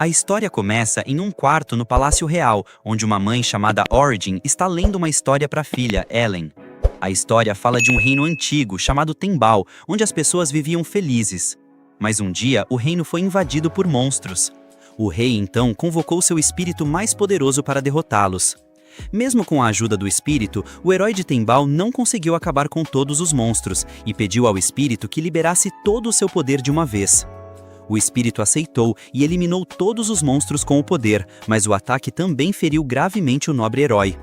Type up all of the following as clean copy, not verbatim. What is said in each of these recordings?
A história começa em um quarto no Palácio Real, onde uma mãe chamada Origin está lendo uma história para a filha, Ellen. A história fala de um reino antigo chamado Tembal, onde as pessoas viviam felizes. Mas um dia, o reino foi invadido por monstros. O rei, então, convocou seu espírito mais poderoso para derrotá-los. Mesmo com a ajuda do espírito, o herói de Tembal não conseguiu acabar com todos os monstros e pediu ao espírito que liberasse todo o seu poder de uma vez. O espírito aceitou e eliminou todos os monstros com o poder, mas o ataque também feriu gravemente o nobre herói.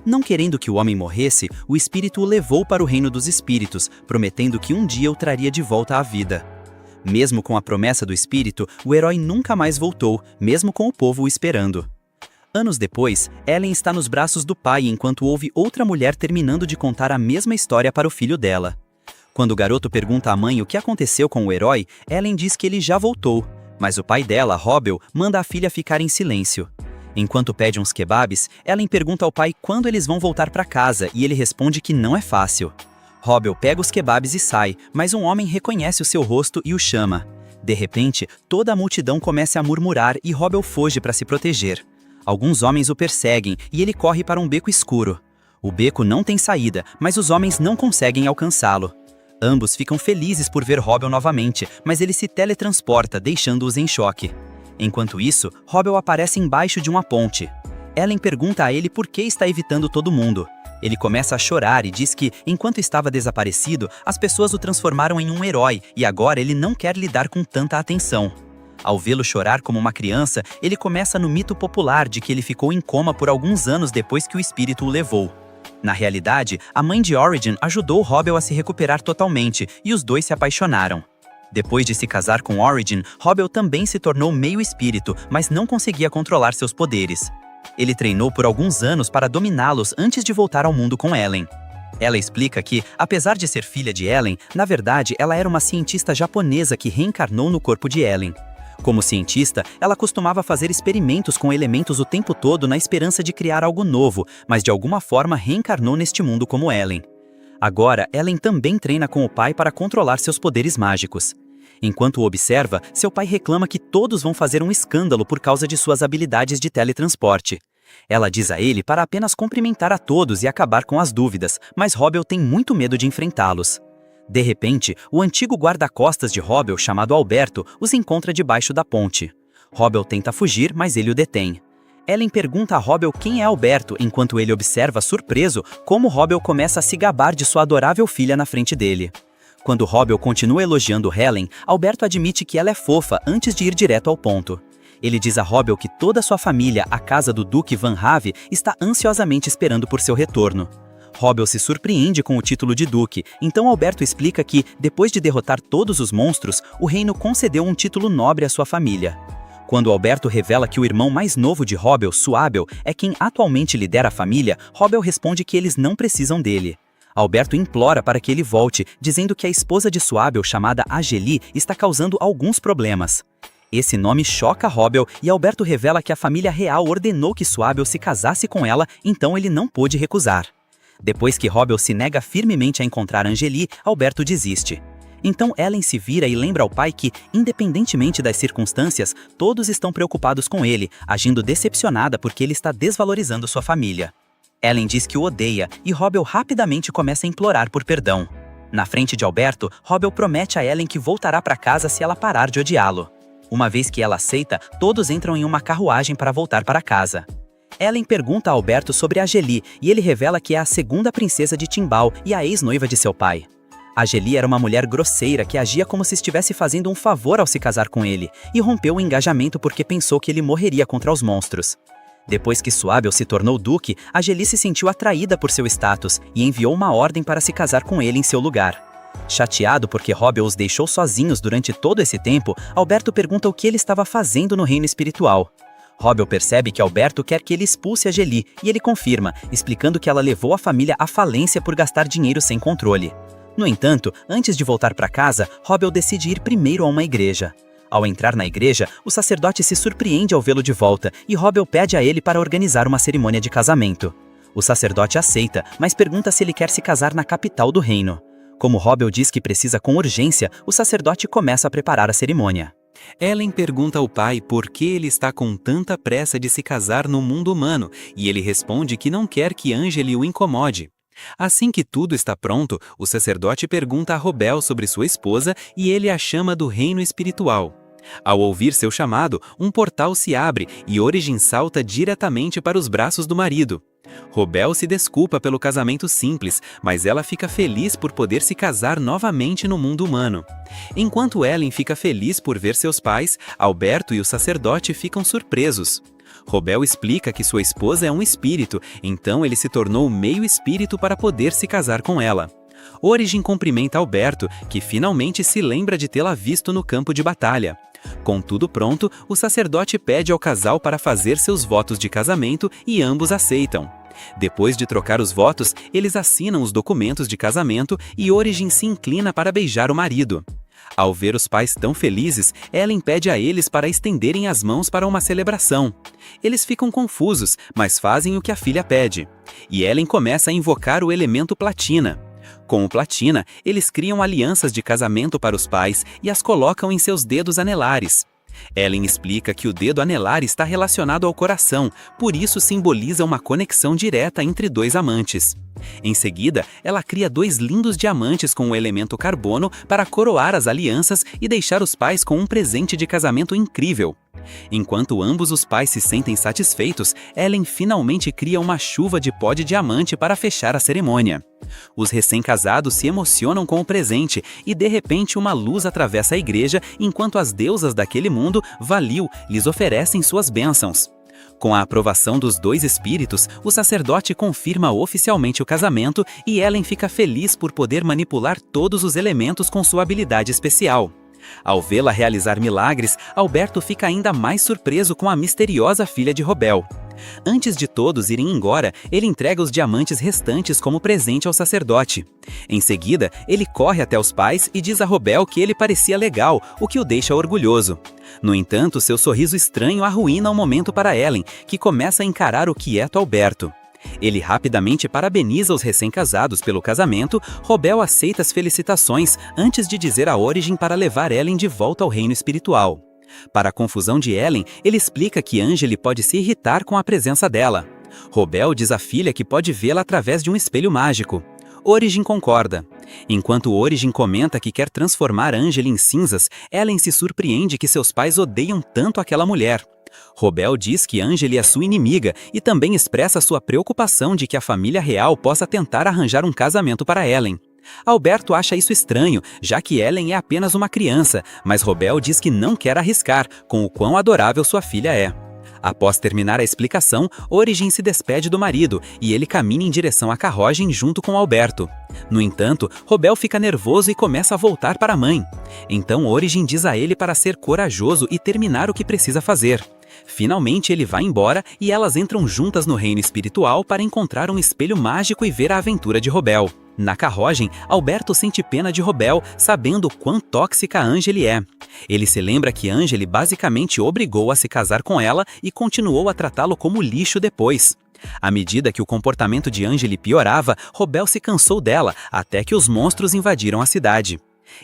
Não querendo que o homem morresse, o espírito o levou para o reino dos espíritos, prometendo que um dia o traria de volta à vida. Mesmo com a promessa do espírito, o herói nunca mais voltou, mesmo com o povo o esperando. Anos depois, Ellen está nos braços do pai enquanto ouve outra mulher terminando de contar a mesma história para o filho dela. Quando o garoto pergunta à mãe o que aconteceu com o herói, Ellen diz que ele já voltou, mas o pai dela, Robbel, manda a filha ficar em silêncio. Enquanto pede uns kebabs, Ellen pergunta ao pai quando eles vão voltar para casa e ele responde que não é fácil. Robbel pega os kebabs e sai, mas um homem reconhece o seu rosto e o chama. De repente, toda a multidão começa a murmurar e Robbel foge para se proteger. Alguns homens o perseguem e ele corre para um beco escuro. O beco não tem saída, mas os homens não conseguem alcançá-lo. Ambos ficam felizes por ver Robbel novamente, mas ele se teletransporta, deixando-os em choque. Enquanto isso, Robbel aparece embaixo de uma ponte. Ellen pergunta a ele por que está evitando todo mundo. Ele começa a chorar e diz que, enquanto estava desaparecido, as pessoas o transformaram em um herói e agora ele não quer lidar com tanta atenção. Ao vê-lo chorar como uma criança, ele começa no mito popular de que ele ficou em coma por alguns anos depois que o espírito o levou. Na realidade, a mãe de Origin ajudou Robbel a se recuperar totalmente e os dois se apaixonaram. Depois de se casar com Origin, Robbel também se tornou meio espírito, mas não conseguia controlar seus poderes. Ele treinou por alguns anos para dominá-los antes de voltar ao mundo com Ellen. Ela explica que, apesar de ser filha de Ellen, na verdade ela era uma cientista japonesa que reencarnou no corpo de Ellen. Como cientista, ela costumava fazer experimentos com elementos o tempo todo na esperança de criar algo novo, mas de alguma forma reencarnou neste mundo como Ellen. Agora, Ellen também treina com o pai para controlar seus poderes mágicos. Enquanto o observa, seu pai reclama que todos vão fazer um escândalo por causa de suas habilidades de teletransporte. Ela diz a ele para apenas cumprimentar a todos e acabar com as dúvidas, mas Robbel tem muito medo de enfrentá-los. De repente, o antigo guarda-costas de Robbel, chamado Alberto, os encontra debaixo da ponte. Robbel tenta fugir, mas ele o detém. Ellen pergunta a Robbel quem é Alberto, enquanto ele observa, surpreso, como Robbel começa a se gabar de sua adorável filha na frente dele. Quando Robbel continua elogiando Helen, Alberto admite que ela é fofa antes de ir direto ao ponto. Ele diz a Robbel que toda sua família, a casa do Duque Van Have, está ansiosamente esperando por seu retorno. Robbel se surpreende com o título de Duque, então Alberto explica que, depois de derrotar todos os monstros, o reino concedeu um título nobre à sua família. Quando Alberto revela que o irmão mais novo de Robbel, Suabel, é quem atualmente lidera a família, Robbel responde que eles não precisam dele. Alberto implora para que ele volte, dizendo que a esposa de Suabel, chamada Ageli, está causando alguns problemas. Esse nome choca Robbel e Alberto revela que a família real ordenou que Suabel se casasse com ela, então ele não pôde recusar. Depois que Robbel se nega firmemente a encontrar Angeli, Alberto desiste. Então Ellen se vira e lembra ao pai que, independentemente das circunstâncias, todos estão preocupados com ele, agindo decepcionada porque ele está desvalorizando sua família. Ellen diz que o odeia e Robbel rapidamente começa a implorar por perdão. Na frente de Alberto, Robbel promete a Ellen que voltará para casa se ela parar de odiá-lo. Uma vez que ela aceita, todos entram em uma carruagem para voltar para casa. Ellen pergunta a Alberto sobre Ageli e ele revela que é a segunda princesa de Timbal e a ex-noiva de seu pai. Ageli era uma mulher grosseira que agia como se estivesse fazendo um favor ao se casar com ele e rompeu o engajamento porque pensou que ele morreria contra os monstros. Depois que Suabel se tornou duque, Ageli se sentiu atraída por seu status e enviou uma ordem para se casar com ele em seu lugar. Chateado porque Robbel os deixou sozinhos durante todo esse tempo, Alberto pergunta o que ele estava fazendo no reino espiritual. Robbel percebe que Alberto quer que ele expulse Ageli e ele confirma, explicando que ela levou a família à falência por gastar dinheiro sem controle. No entanto, antes de voltar para casa, Robbel decide ir primeiro a uma igreja. Ao entrar na igreja, o sacerdote se surpreende ao vê-lo de volta e Robbel pede a ele para organizar uma cerimônia de casamento. O sacerdote aceita, mas pergunta se ele quer se casar na capital do reino. Como Robbel diz que precisa com urgência, o sacerdote começa a preparar a cerimônia. Ellen pergunta ao pai por que ele está com tanta pressa de se casar no mundo humano, e ele responde que não quer que Angeli o incomode. Assim que tudo está pronto, o sacerdote pergunta a Robel sobre sua esposa e ele a chama do reino espiritual. Ao ouvir seu chamado, um portal se abre e Origin salta diretamente para os braços do marido. Robel se desculpa pelo casamento simples, mas ela fica feliz por poder se casar novamente no mundo humano. Enquanto Ellen fica feliz por ver seus pais, Alberto e o sacerdote ficam surpresos. Robel explica que sua esposa é um espírito, então ele se tornou meio espírito para poder se casar com ela. Origin cumprimenta Alberto, que finalmente se lembra de tê-la visto no campo de batalha. Com tudo pronto, o sacerdote pede ao casal para fazer seus votos de casamento e ambos aceitam. Depois de trocar os votos, eles assinam os documentos de casamento e Origin se inclina para beijar o marido. Ao ver os pais tão felizes, Ellen pede a eles para estenderem as mãos para uma celebração. Eles ficam confusos, mas fazem o que a filha pede. E Ellen começa a invocar o elemento platina. Com o platina, eles criam alianças de casamento para os pais e as colocam em seus dedos anelares. Ellen explica que o dedo anelar está relacionado ao coração, por isso simboliza uma conexão direta entre dois amantes. Em seguida, ela cria 2 lindos diamantes com o elemento carbono para coroar as alianças e deixar os pais com um presente de casamento incrível. Enquanto ambos os pais se sentem satisfeitos, Ellen finalmente cria uma chuva de pó de diamante para fechar a cerimônia. Os recém-casados se emocionam com o presente e de repente uma luz atravessa a igreja enquanto as deusas daquele mundo, Valil, lhes oferecem suas bênçãos. Com a aprovação dos 2 espíritos, o sacerdote confirma oficialmente o casamento e Ellen fica feliz por poder manipular todos os elementos com sua habilidade especial. Ao vê-la realizar milagres, Alberto fica ainda mais surpreso com a misteriosa filha de Robel. Antes de todos irem embora, ele entrega os diamantes restantes como presente ao sacerdote. Em seguida, ele corre até os pais e diz a Robel que ele parecia legal, o que o deixa orgulhoso. No entanto, seu sorriso estranho arruína o momento para Ellen, que começa a encarar o quieto Alberto. Ele rapidamente parabeniza os recém-casados pelo casamento. Robel aceita as felicitações antes de dizer a Origin para levar Ellen de volta ao reino espiritual. Para a confusão de Ellen, ele explica que Angeli pode se irritar com a presença dela. Robel diz à filha que pode vê-la através de um espelho mágico. Origin concorda. Enquanto Origin comenta que quer transformar Angeli em cinzas, Ellen se surpreende que seus pais odeiam tanto aquela mulher. Robel diz que Angeli é sua inimiga e também expressa sua preocupação de que a família real possa tentar arranjar um casamento para Ellen. Alberto acha isso estranho, já que Ellen é apenas uma criança, mas Robel diz que não quer arriscar, com o quão adorável sua filha é. Após terminar a explicação, Origin se despede do marido e ele caminha em direção à carruagem junto com Alberto. No entanto, Robel fica nervoso e começa a voltar para a mãe. Então Origin diz a ele para ser corajoso e terminar o que precisa fazer. Finalmente ele vai embora e elas entram juntas no reino espiritual para encontrar um espelho mágico e ver a aventura de Robel. Na carruagem, Alberto sente pena de Robel, sabendo quão tóxica Angeli é. Ele se lembra que Angeli basicamente obrigou a se casar com ela e continuou a tratá-lo como lixo depois. À medida que o comportamento de Angeli piorava, Robel se cansou dela, até que os monstros invadiram a cidade.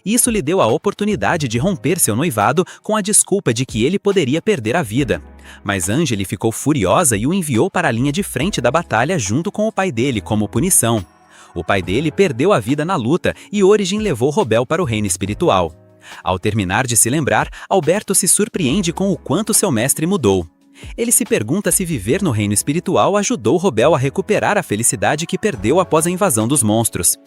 Isso lhe deu a oportunidade de romper seu noivado com a desculpa de que ele poderia perder a vida. Mas Angeli ficou furiosa e o enviou para a linha de frente da batalha junto com o pai dele como punição. O pai dele perdeu a vida na luta e Origin levou Robel para o reino espiritual. Ao terminar de se lembrar, Alberto se surpreende com o quanto seu mestre mudou. Ele se pergunta se viver no reino espiritual ajudou Robel a recuperar a felicidade que perdeu após a invasão dos monstros.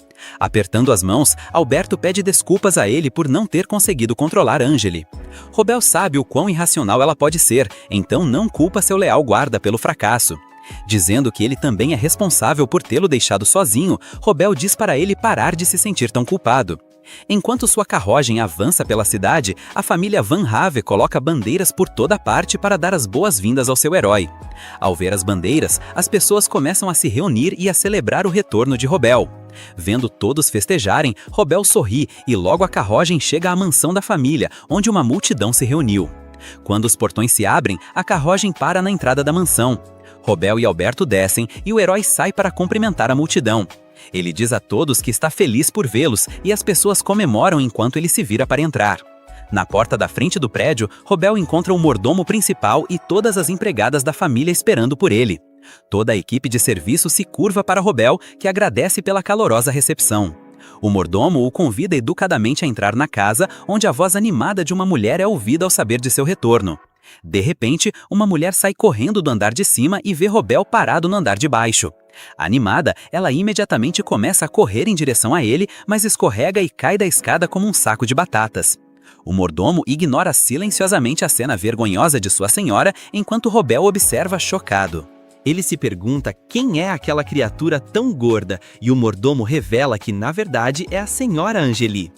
Apertando as mãos, Alberto pede desculpas a ele por não ter conseguido controlar Angeli. Robel sabe o quão irracional ela pode ser, então não culpa seu leal guarda pelo fracasso. Dizendo que ele também é responsável por tê-lo deixado sozinho, Robel diz para ele parar de se sentir tão culpado. Enquanto sua carruagem avança pela cidade, a família Van Have coloca bandeiras por toda parte para dar as boas-vindas ao seu herói. Ao ver as bandeiras, as pessoas começam a se reunir e a celebrar o retorno de Robel. Vendo todos festejarem, Robel sorri e logo a carruagem chega à mansão da família, onde uma multidão se reuniu. Quando os portões se abrem, a carruagem para na entrada da mansão. Robel e Alberto descem e o herói sai para cumprimentar a multidão. Ele diz a todos que está feliz por vê-los e as pessoas comemoram enquanto ele se vira para entrar. Na porta da frente do prédio, Robel encontra o mordomo principal e todas as empregadas da família esperando por ele. Toda a equipe de serviço se curva para Robel, que agradece pela calorosa recepção. O mordomo o convida educadamente a entrar na casa, onde a voz animada de uma mulher é ouvida ao saber de seu retorno. De repente, uma mulher sai correndo do andar de cima e vê Robel parado no andar de baixo. Animada, ela imediatamente começa a correr em direção a ele, mas escorrega e cai da escada como um saco de batatas. O mordomo ignora silenciosamente a cena vergonhosa de sua senhora, enquanto Robel observa chocado. Ele se pergunta quem é aquela criatura tão gorda, e o mordomo revela que, na verdade, é a senhora Angeli.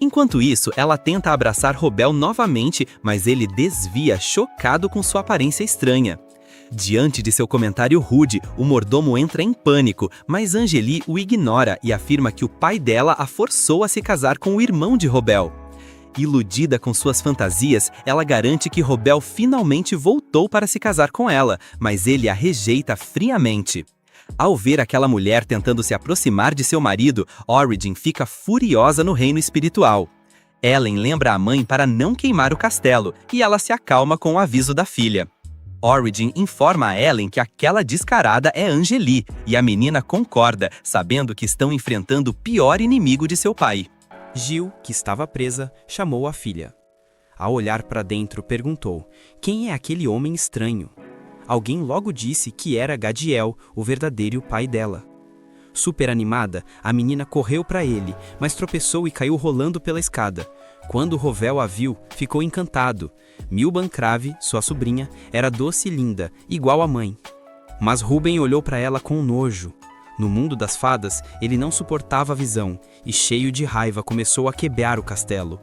Enquanto isso, ela tenta abraçar Robel novamente, mas ele desvia, chocado com sua aparência estranha. Diante de seu comentário rude, o mordomo entra em pânico, mas Angeli o ignora e afirma que o pai dela a forçou a se casar com o irmão de Robel. Iludida com suas fantasias, ela garante que Robel finalmente voltou para se casar com ela, mas ele a rejeita friamente. Ao ver aquela mulher tentando se aproximar de seu marido, Origin fica furiosa no reino espiritual. Ellen lembra a mãe para não queimar o castelo, e ela se acalma com o aviso da filha. Origin informa a Ellen que aquela descarada é Angeli, e a menina concorda, sabendo que estão enfrentando o pior inimigo de seu pai. Jill, que estava presa, chamou a filha. Ao olhar para dentro, perguntou: quem é aquele homem estranho? Alguém logo disse que era Gadiel, o verdadeiro pai dela. Super animada, a menina correu para ele, mas tropeçou e caiu rolando pela escada. Quando Robel a viu, ficou encantado. Milban Crave, sua sobrinha, era doce e linda, igual à mãe. Mas Ruben olhou para ela com nojo. No mundo das fadas, ele não suportava a visão, e cheio de raiva começou a quebrar o castelo.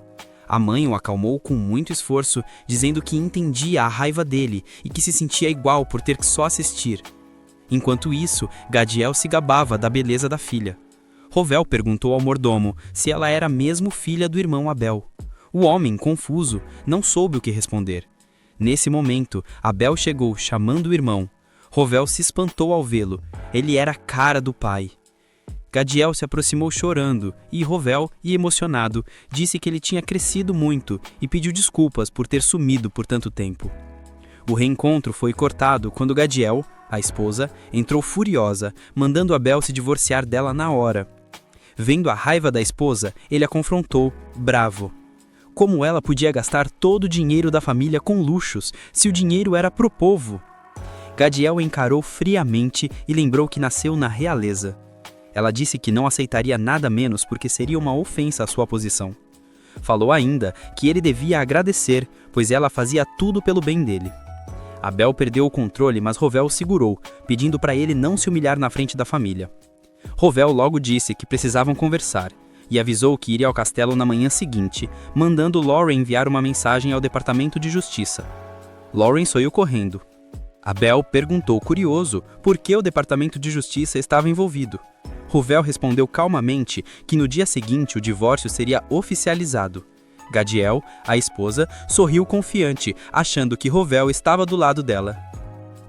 A mãe o acalmou com muito esforço, dizendo que entendia a raiva dele e que se sentia igual por ter que só assistir. Enquanto isso, Gadiel se gabava da beleza da filha. Robel perguntou ao mordomo se ela era mesmo filha do irmão Abel. O homem, confuso, não soube o que responder. Nesse momento, Abel chegou chamando o irmão. Robel se espantou ao vê-lo. Ele era a cara do pai. Gadiel se aproximou chorando e Robel, emocionado, disse que ele tinha crescido muito e pediu desculpas por ter sumido por tanto tempo. O reencontro foi cortado quando Gadiel, a esposa, entrou furiosa, mandando Abel se divorciar dela na hora. Vendo a raiva da esposa, ele a confrontou, bravo. Como ela podia gastar todo o dinheiro da família com luxos, se o dinheiro era pro povo? Gadiel encarou friamente e lembrou que nasceu na realeza. Ela disse que não aceitaria nada menos porque seria uma ofensa à sua posição. Falou ainda que ele devia agradecer, pois ela fazia tudo pelo bem dele. Abel perdeu o controle, mas Robel o segurou, pedindo para ele não se humilhar na frente da família. Robel logo disse que precisavam conversar, e avisou que iria ao castelo na manhã seguinte, mandando Lauren enviar uma mensagem ao Departamento de Justiça. Lauren saiu correndo. Abel perguntou curioso por que o Departamento de Justiça estava envolvido. Robel respondeu calmamente que no dia seguinte o divórcio seria oficializado. Gadiel, a esposa, sorriu confiante, achando que Robel estava do lado dela.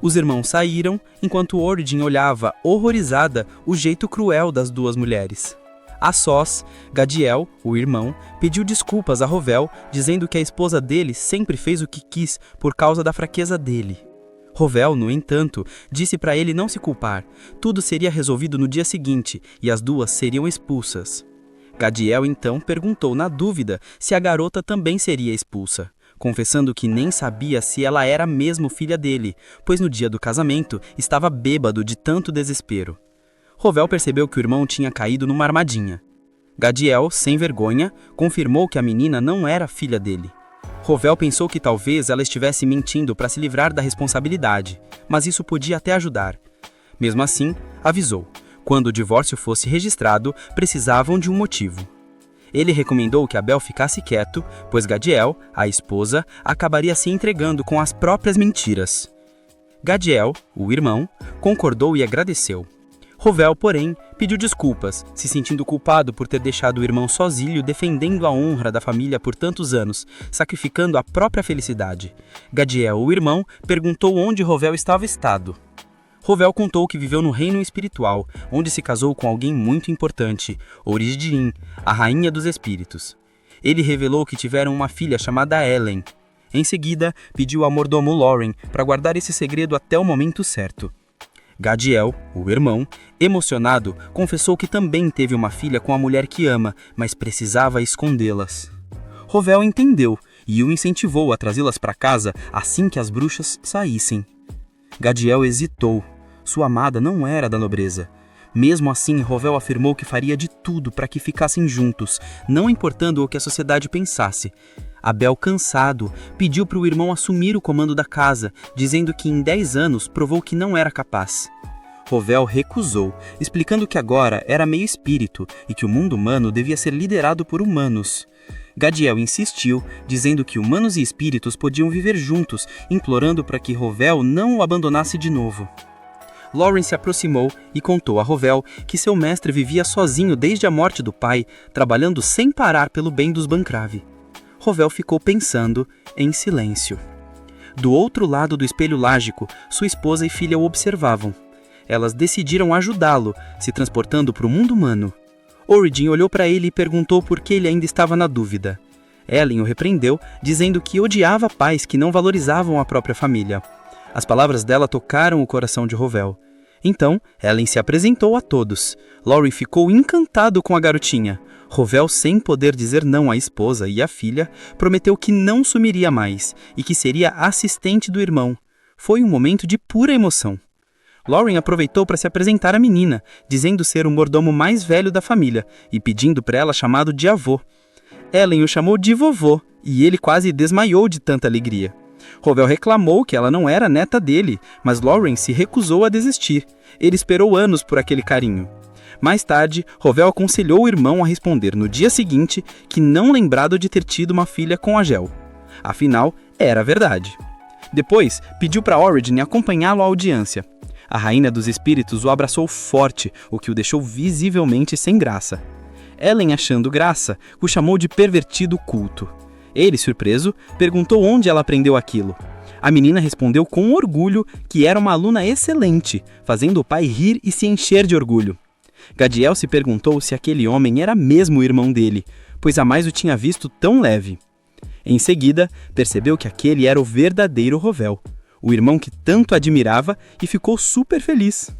Os irmãos saíram, enquanto Origin olhava, horrorizada, o jeito cruel das duas mulheres. A sós, Gadiel, o irmão, pediu desculpas a Robel, dizendo que a esposa dele sempre fez o que quis por causa da fraqueza dele. Robel, no entanto, disse para ele não se culpar. Tudo seria resolvido no dia seguinte e as duas seriam expulsas. Gadiel então perguntou na dúvida se a garota também seria expulsa, confessando que nem sabia se ela era mesmo filha dele, pois no dia do casamento estava bêbado de tanto desespero. Robel percebeu que o irmão tinha caído numa armadilha. Gadiel, sem vergonha, confirmou que a menina não era filha dele. Robel pensou que talvez ela estivesse mentindo para se livrar da responsabilidade, mas isso podia até ajudar. Mesmo assim, avisou. Quando o divórcio fosse registrado, precisavam de um motivo. Ele recomendou que Abel ficasse quieto, pois Gadiel, a esposa, acabaria se entregando com as próprias mentiras. Gadiel, o irmão, concordou e agradeceu. Robel, porém, pediu desculpas, se sentindo culpado por ter deixado o irmão sozinho defendendo a honra da família por tantos anos, sacrificando a própria felicidade. Gadiel, o irmão, perguntou onde Robel estava estado. Robel contou que viveu no reino espiritual, onde se casou com alguém muito importante, Origirin, a rainha dos espíritos. Ele revelou que tiveram uma filha chamada Ellen. Em seguida, pediu ao mordomo Lauren para guardar esse segredo até o momento certo. Gadiel, o irmão, emocionado, confessou que também teve uma filha com a mulher que ama, mas precisava escondê-las. Rovel entendeu e o incentivou a trazê-las para casa assim que as bruxas saíssem. Gadiel hesitou. Sua amada não era da nobreza. Mesmo assim, Rovel afirmou que faria de tudo para que ficassem juntos, não importando o que a sociedade pensasse. Abel, cansado, pediu para o irmão assumir o comando da casa, dizendo que em 10 anos provou que não era capaz. Rovel recusou, explicando que agora era meio espírito e que o mundo humano devia ser liderado por humanos. Gadiel insistiu, dizendo que humanos e espíritos podiam viver juntos, implorando para que Rovel não o abandonasse de novo. Lauren se aproximou e contou a Rovel que seu mestre vivia sozinho desde a morte do pai, trabalhando sem parar pelo bem dos Bancrave. Rovel ficou pensando, em silêncio. Do outro lado do espelho lágico, sua esposa e filha o observavam. Elas decidiram ajudá-lo, se transportando para o mundo humano. Origin olhou para ele e perguntou por que ele ainda estava na dúvida. Ellen o repreendeu, dizendo que odiava pais que não valorizavam a própria família. As palavras dela tocaram o coração de Rovel. Então, Ellen se apresentou a todos. Lauren ficou encantado com a garotinha. Rovel, sem poder dizer não à esposa e à filha, prometeu que não sumiria mais e que seria assistente do irmão. Foi um momento de pura emoção. Lauren aproveitou para se apresentar à menina, dizendo ser o mordomo mais velho da família e pedindo para ela chamado de avô. Ellen o chamou de vovô e ele quase desmaiou de tanta alegria. Rovel reclamou que ela não era neta dele, mas Lauren se recusou a desistir. Ele esperou anos por aquele carinho. Mais tarde, Rovel aconselhou o irmão a responder no dia seguinte que não lembrado de ter tido uma filha com Agel. Afinal, era verdade. Depois, pediu para Origin acompanhá-lo à audiência. A rainha dos espíritos o abraçou forte, o que o deixou visivelmente sem graça. Ellen, achando graça, o chamou de pervertido culto. Ele, surpreso, perguntou onde ela aprendeu aquilo. A menina respondeu com orgulho que era uma aluna excelente, fazendo o pai rir e se encher de orgulho. Gadiel se perguntou se aquele homem era mesmo o irmão dele, pois jamais o tinha visto tão leve. Em seguida, percebeu que aquele era o verdadeiro Rovel, o irmão que tanto admirava, e ficou super feliz.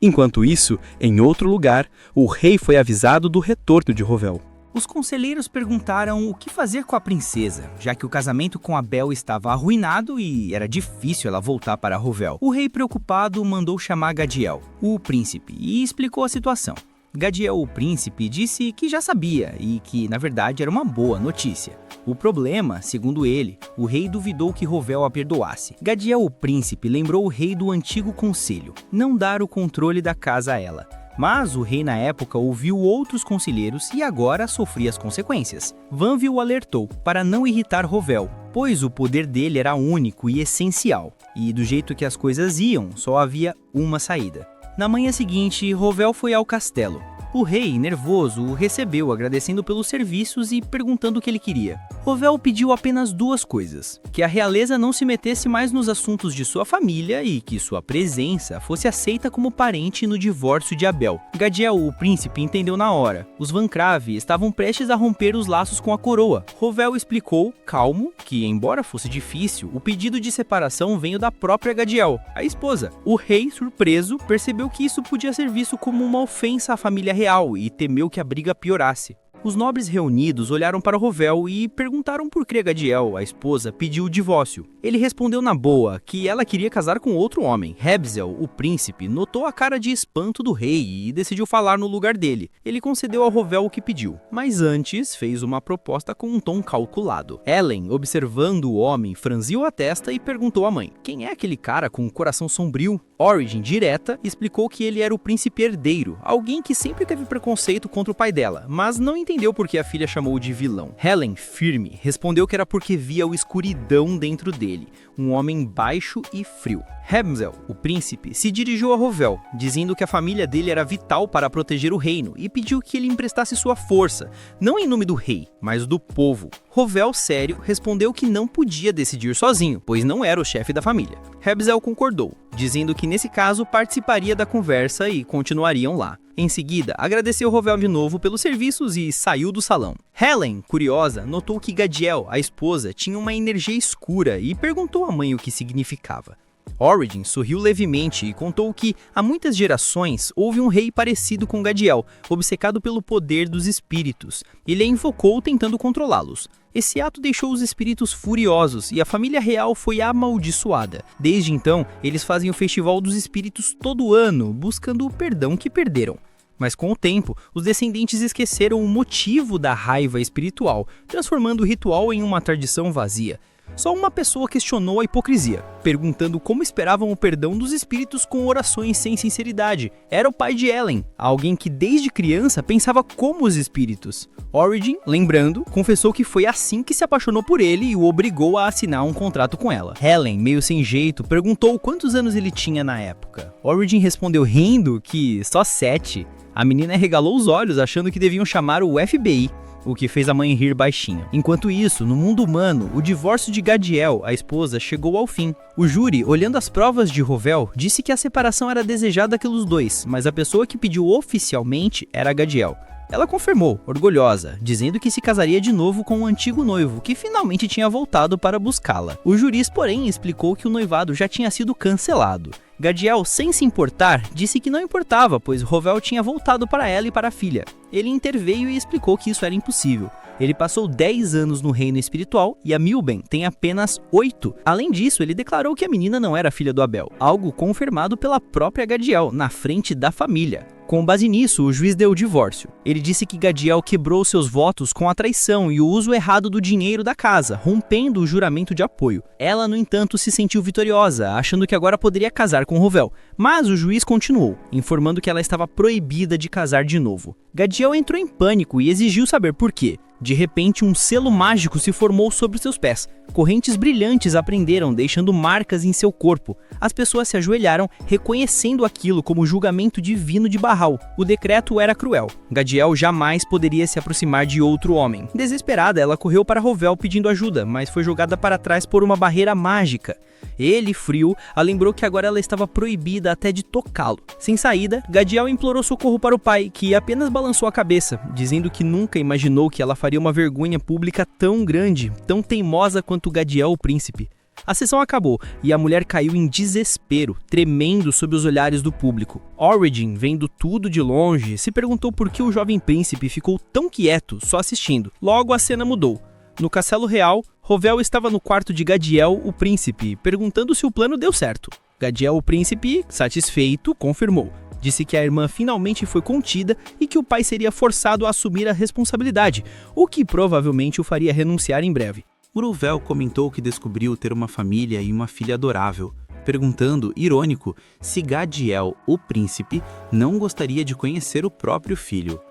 Enquanto isso, em outro lugar, o rei foi avisado do retorno de Rovel. Os conselheiros perguntaram o que fazer com a princesa, já que o casamento com Abel estava arruinado e era difícil ela voltar para Rovel. O rei, preocupado, mandou chamar Gadiel, o príncipe, e explicou a situação. Gadiel, o príncipe, disse que já sabia e que, na verdade, era uma boa notícia. O problema, segundo ele, o rei duvidou que Rovel a perdoasse. Gadiel, o príncipe, lembrou o rei do antigo conselho, não dar o controle da casa a ela. Mas o rei na época ouviu outros conselheiros e agora sofria as consequências. Vanvi o alertou para não irritar Rovel, pois o poder dele era único e essencial, e do jeito que as coisas iam, só havia uma saída. Na manhã seguinte, Rovel foi ao castelo. O rei, nervoso, o recebeu agradecendo pelos serviços e perguntando o que ele queria. Rovel pediu apenas duas coisas: que a realeza não se metesse mais nos assuntos de sua família e que sua presença fosse aceita como parente no divórcio de Abel. Gadiel, o príncipe, entendeu na hora. Os Bancrave estavam prestes a romper os laços com a coroa. Rovel explicou, calmo, que embora fosse difícil, o pedido de separação veio da própria Gadiel, a esposa. O rei, surpreso, percebeu que isso podia ser visto como uma ofensa à família real e temeu que a briga piorasse. Os nobres reunidos olharam para Rovel e perguntaram por que Gadiel, a esposa, pediu o divórcio. Ele respondeu na boa que ela queria casar com outro homem. Hebzel, o príncipe, notou a cara de espanto do rei e decidiu falar no lugar dele. Ele concedeu ao Rovel o que pediu, mas antes fez uma proposta com um tom calculado. Ellen, observando o homem, franziu a testa e perguntou à mãe: quem é aquele cara com o coração sombrio? Origin, direta, explicou que ele era o príncipe herdeiro, alguém que sempre teve preconceito contra o pai dela, mas não entendeu por que a filha chamou de vilão. Helen, firme, respondeu que era porque via a escuridão dentro dele, um homem baixo e frio. Hebzel, o príncipe, se dirigiu a Rovel, dizendo que a família dele era vital para proteger o reino e pediu que ele emprestasse sua força, não em nome do rei, mas do povo. Rovel, sério, respondeu que não podia decidir sozinho, pois não era o chefe da família. Hebzel concordou, dizendo que nesse caso participaria da conversa e continuariam lá. Em seguida, agradeceu Rovel de novo pelos serviços e saiu do salão. Helen, curiosa, notou que Gadiel, a esposa, tinha uma energia escura e perguntou à mãe o que significava. Origin sorriu levemente e contou que, há muitas gerações, houve um rei parecido com Gadiel, obcecado pelo poder dos espíritos. Ele a invocou tentando controlá-los. Esse ato deixou os espíritos furiosos e a família real foi amaldiçoada. Desde então, eles fazem o Festival dos Espíritos todo ano, buscando o perdão que perderam. Mas com o tempo, os descendentes esqueceram o motivo da raiva espiritual, transformando o ritual em uma tradição vazia. Só uma pessoa questionou a hipocrisia, perguntando como esperavam o perdão dos espíritos com orações sem sinceridade. Era o pai de Ellen, alguém que desde criança pensava como os espíritos. Origin, lembrando, confessou que foi assim que se apaixonou por ele e o obrigou a assinar um contrato com ela. Helen, meio sem jeito, perguntou quantos anos ele tinha na época. Origin respondeu rindo que só 7. A menina regalou os olhos, achando que deviam chamar o FBI. O que fez a mãe rir baixinho. Enquanto isso, no mundo humano, o divórcio de Gadiel, a esposa, chegou ao fim. O júri, olhando as provas de Rovel, disse que a separação era desejada pelos dois, mas a pessoa que pediu oficialmente era Gadiel. Ela confirmou, orgulhosa, dizendo que se casaria de novo com o antigo noivo, que finalmente tinha voltado para buscá-la. O juiz, porém, explicou que o noivado já tinha sido cancelado. Gadiel, sem se importar, disse que não importava, pois Rovel tinha voltado para ela e para a filha. Ele interveio e explicou que isso era impossível. Ele passou 10 anos no reino espiritual e a Milben tem apenas 8. Além disso, ele declarou que a menina não era filha do Abel, algo confirmado pela própria Gadiel, na frente da família. Com base nisso, o juiz deu o divórcio. Ele disse que Gadiel quebrou seus votos com a traição e o uso errado do dinheiro da casa, rompendo o juramento de apoio. Ela, no entanto, se sentiu vitoriosa, achando que agora poderia casar com Rovel, mas o juiz continuou, informando que ela estava proibida de casar de novo. Gadiel entrou em pânico e exigiu saber por quê. De repente, um selo mágico se formou sobre seus pés. Correntes brilhantes a prenderam, deixando marcas em seu corpo. As pessoas se ajoelharam, reconhecendo aquilo como julgamento divino de Baal. O decreto era cruel. Gadiel jamais poderia se aproximar de outro homem. Desesperada, ela correu para Rovel pedindo ajuda, mas foi jogada para trás por uma barreira mágica. Ele, frio, a lembrou que agora ela estava proibida até de tocá-lo. Sem saída, Gadiel implorou socorro para o pai, que apenas balançou a cabeça, dizendo que nunca imaginou que ela faria uma vergonha pública tão grande, tão teimosa quanto Gadiel o príncipe. A sessão acabou e a mulher caiu em desespero, tremendo sob os olhares do público. Origin, vendo tudo de longe, se perguntou por que o jovem príncipe ficou tão quieto, só assistindo. Logo a cena mudou. No castelo real, Rovel estava no quarto de Gadiel, o príncipe, perguntando se o plano deu certo. Gadiel, o príncipe, satisfeito, confirmou. Disse que a irmã finalmente foi contida e que o pai seria forçado a assumir a responsabilidade, o que provavelmente o faria renunciar em breve. Rovel comentou que descobriu ter uma família e uma filha adorável, perguntando, irônico, se Gadiel, o príncipe, não gostaria de conhecer o próprio filho.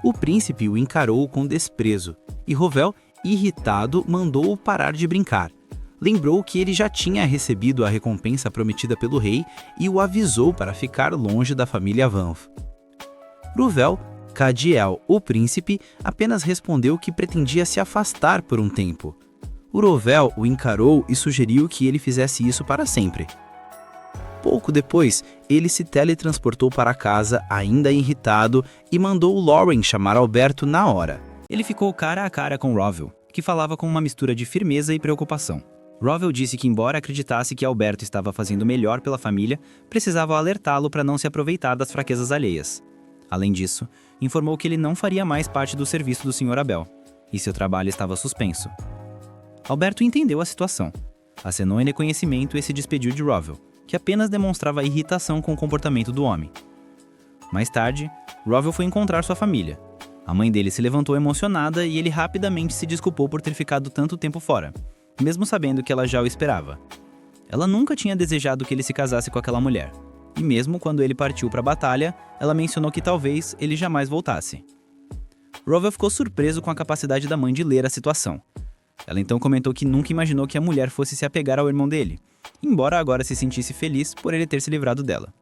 O príncipe o encarou com desprezo, e Rovel, irritado, mandou-o parar de brincar. Lembrou que ele já tinha recebido a recompensa prometida pelo rei e o avisou para ficar longe da família Vanf. Rovel, Gadiel, o príncipe, apenas respondeu que pretendia se afastar por um tempo. Rovel o encarou e sugeriu que ele fizesse isso para sempre. Pouco depois, ele se teletransportou para casa, ainda irritado, e mandou Lauren chamar Alberto na hora. Ele ficou cara a cara com Rovel, que falava com uma mistura de firmeza e preocupação. Rovel disse que, embora acreditasse que Alberto estava fazendo melhor pela família, precisava alertá-lo para não se aproveitar das fraquezas alheias. Além disso, informou que ele não faria mais parte do serviço do Sr. Abel, e seu trabalho estava suspenso. Alberto entendeu a situação, acenou em reconhecimento e se despediu de Rovel, que apenas demonstrava irritação com o comportamento do homem. Mais tarde, Rovel foi encontrar sua família. A mãe dele se levantou emocionada e ele rapidamente se desculpou por ter ficado tanto tempo fora, mesmo sabendo que ela já o esperava. Ela nunca tinha desejado que ele se casasse com aquela mulher, e mesmo quando ele partiu para a batalha, ela mencionou que talvez ele jamais voltasse. Rovel ficou surpreso com a capacidade da mãe de ler a situação. Ela então comentou que nunca imaginou que a mulher fosse se apegar ao irmão dele, embora agora se sentisse feliz por ele ter se livrado dela.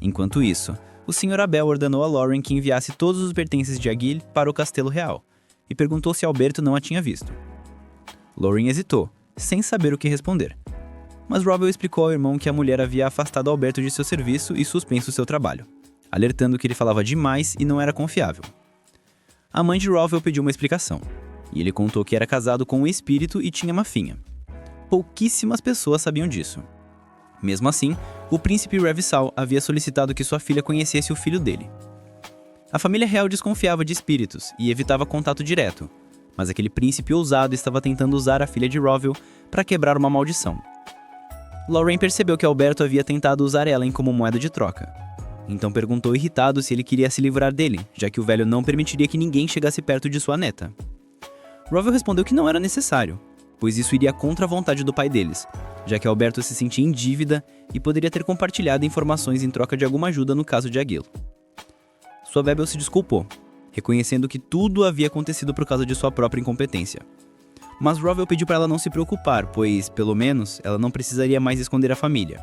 Enquanto isso, o Sr. Abel ordenou a Lauren que enviasse todos os pertences de Aguil para o castelo real, e perguntou se Alberto não a tinha visto. Lauren hesitou, sem saber o que responder. Mas Rowell explicou ao irmão que a mulher havia afastado Alberto de seu serviço e suspenso seu trabalho, alertando que ele falava demais e não era confiável. A mãe de Rowell pediu uma explicação, e ele contou que era casado com um espírito e tinha uma filha. Pouquíssimas pessoas sabiam disso. Mesmo assim, o príncipe Revsal havia solicitado que sua filha conhecesse o filho dele. A família real desconfiava de espíritos e evitava contato direto, mas aquele príncipe ousado estava tentando usar a filha de Rowell para quebrar uma maldição. Lorraine percebeu que Alberto havia tentado usar Ellen como moeda de troca. Então perguntou irritado se ele queria se livrar dele, já que o velho não permitiria que ninguém chegasse perto de sua neta. Rowell respondeu que não era necessário, pois isso iria contra a vontade do pai deles, já que Alberto se sentia em dívida e poderia ter compartilhado informações em troca de alguma ajuda no caso de Aguil. Sua Bebel se desculpou, reconhecendo que tudo havia acontecido por causa de sua própria incompetência. Mas Rowell pediu para ela não se preocupar, pois, pelo menos, ela não precisaria mais esconder a família.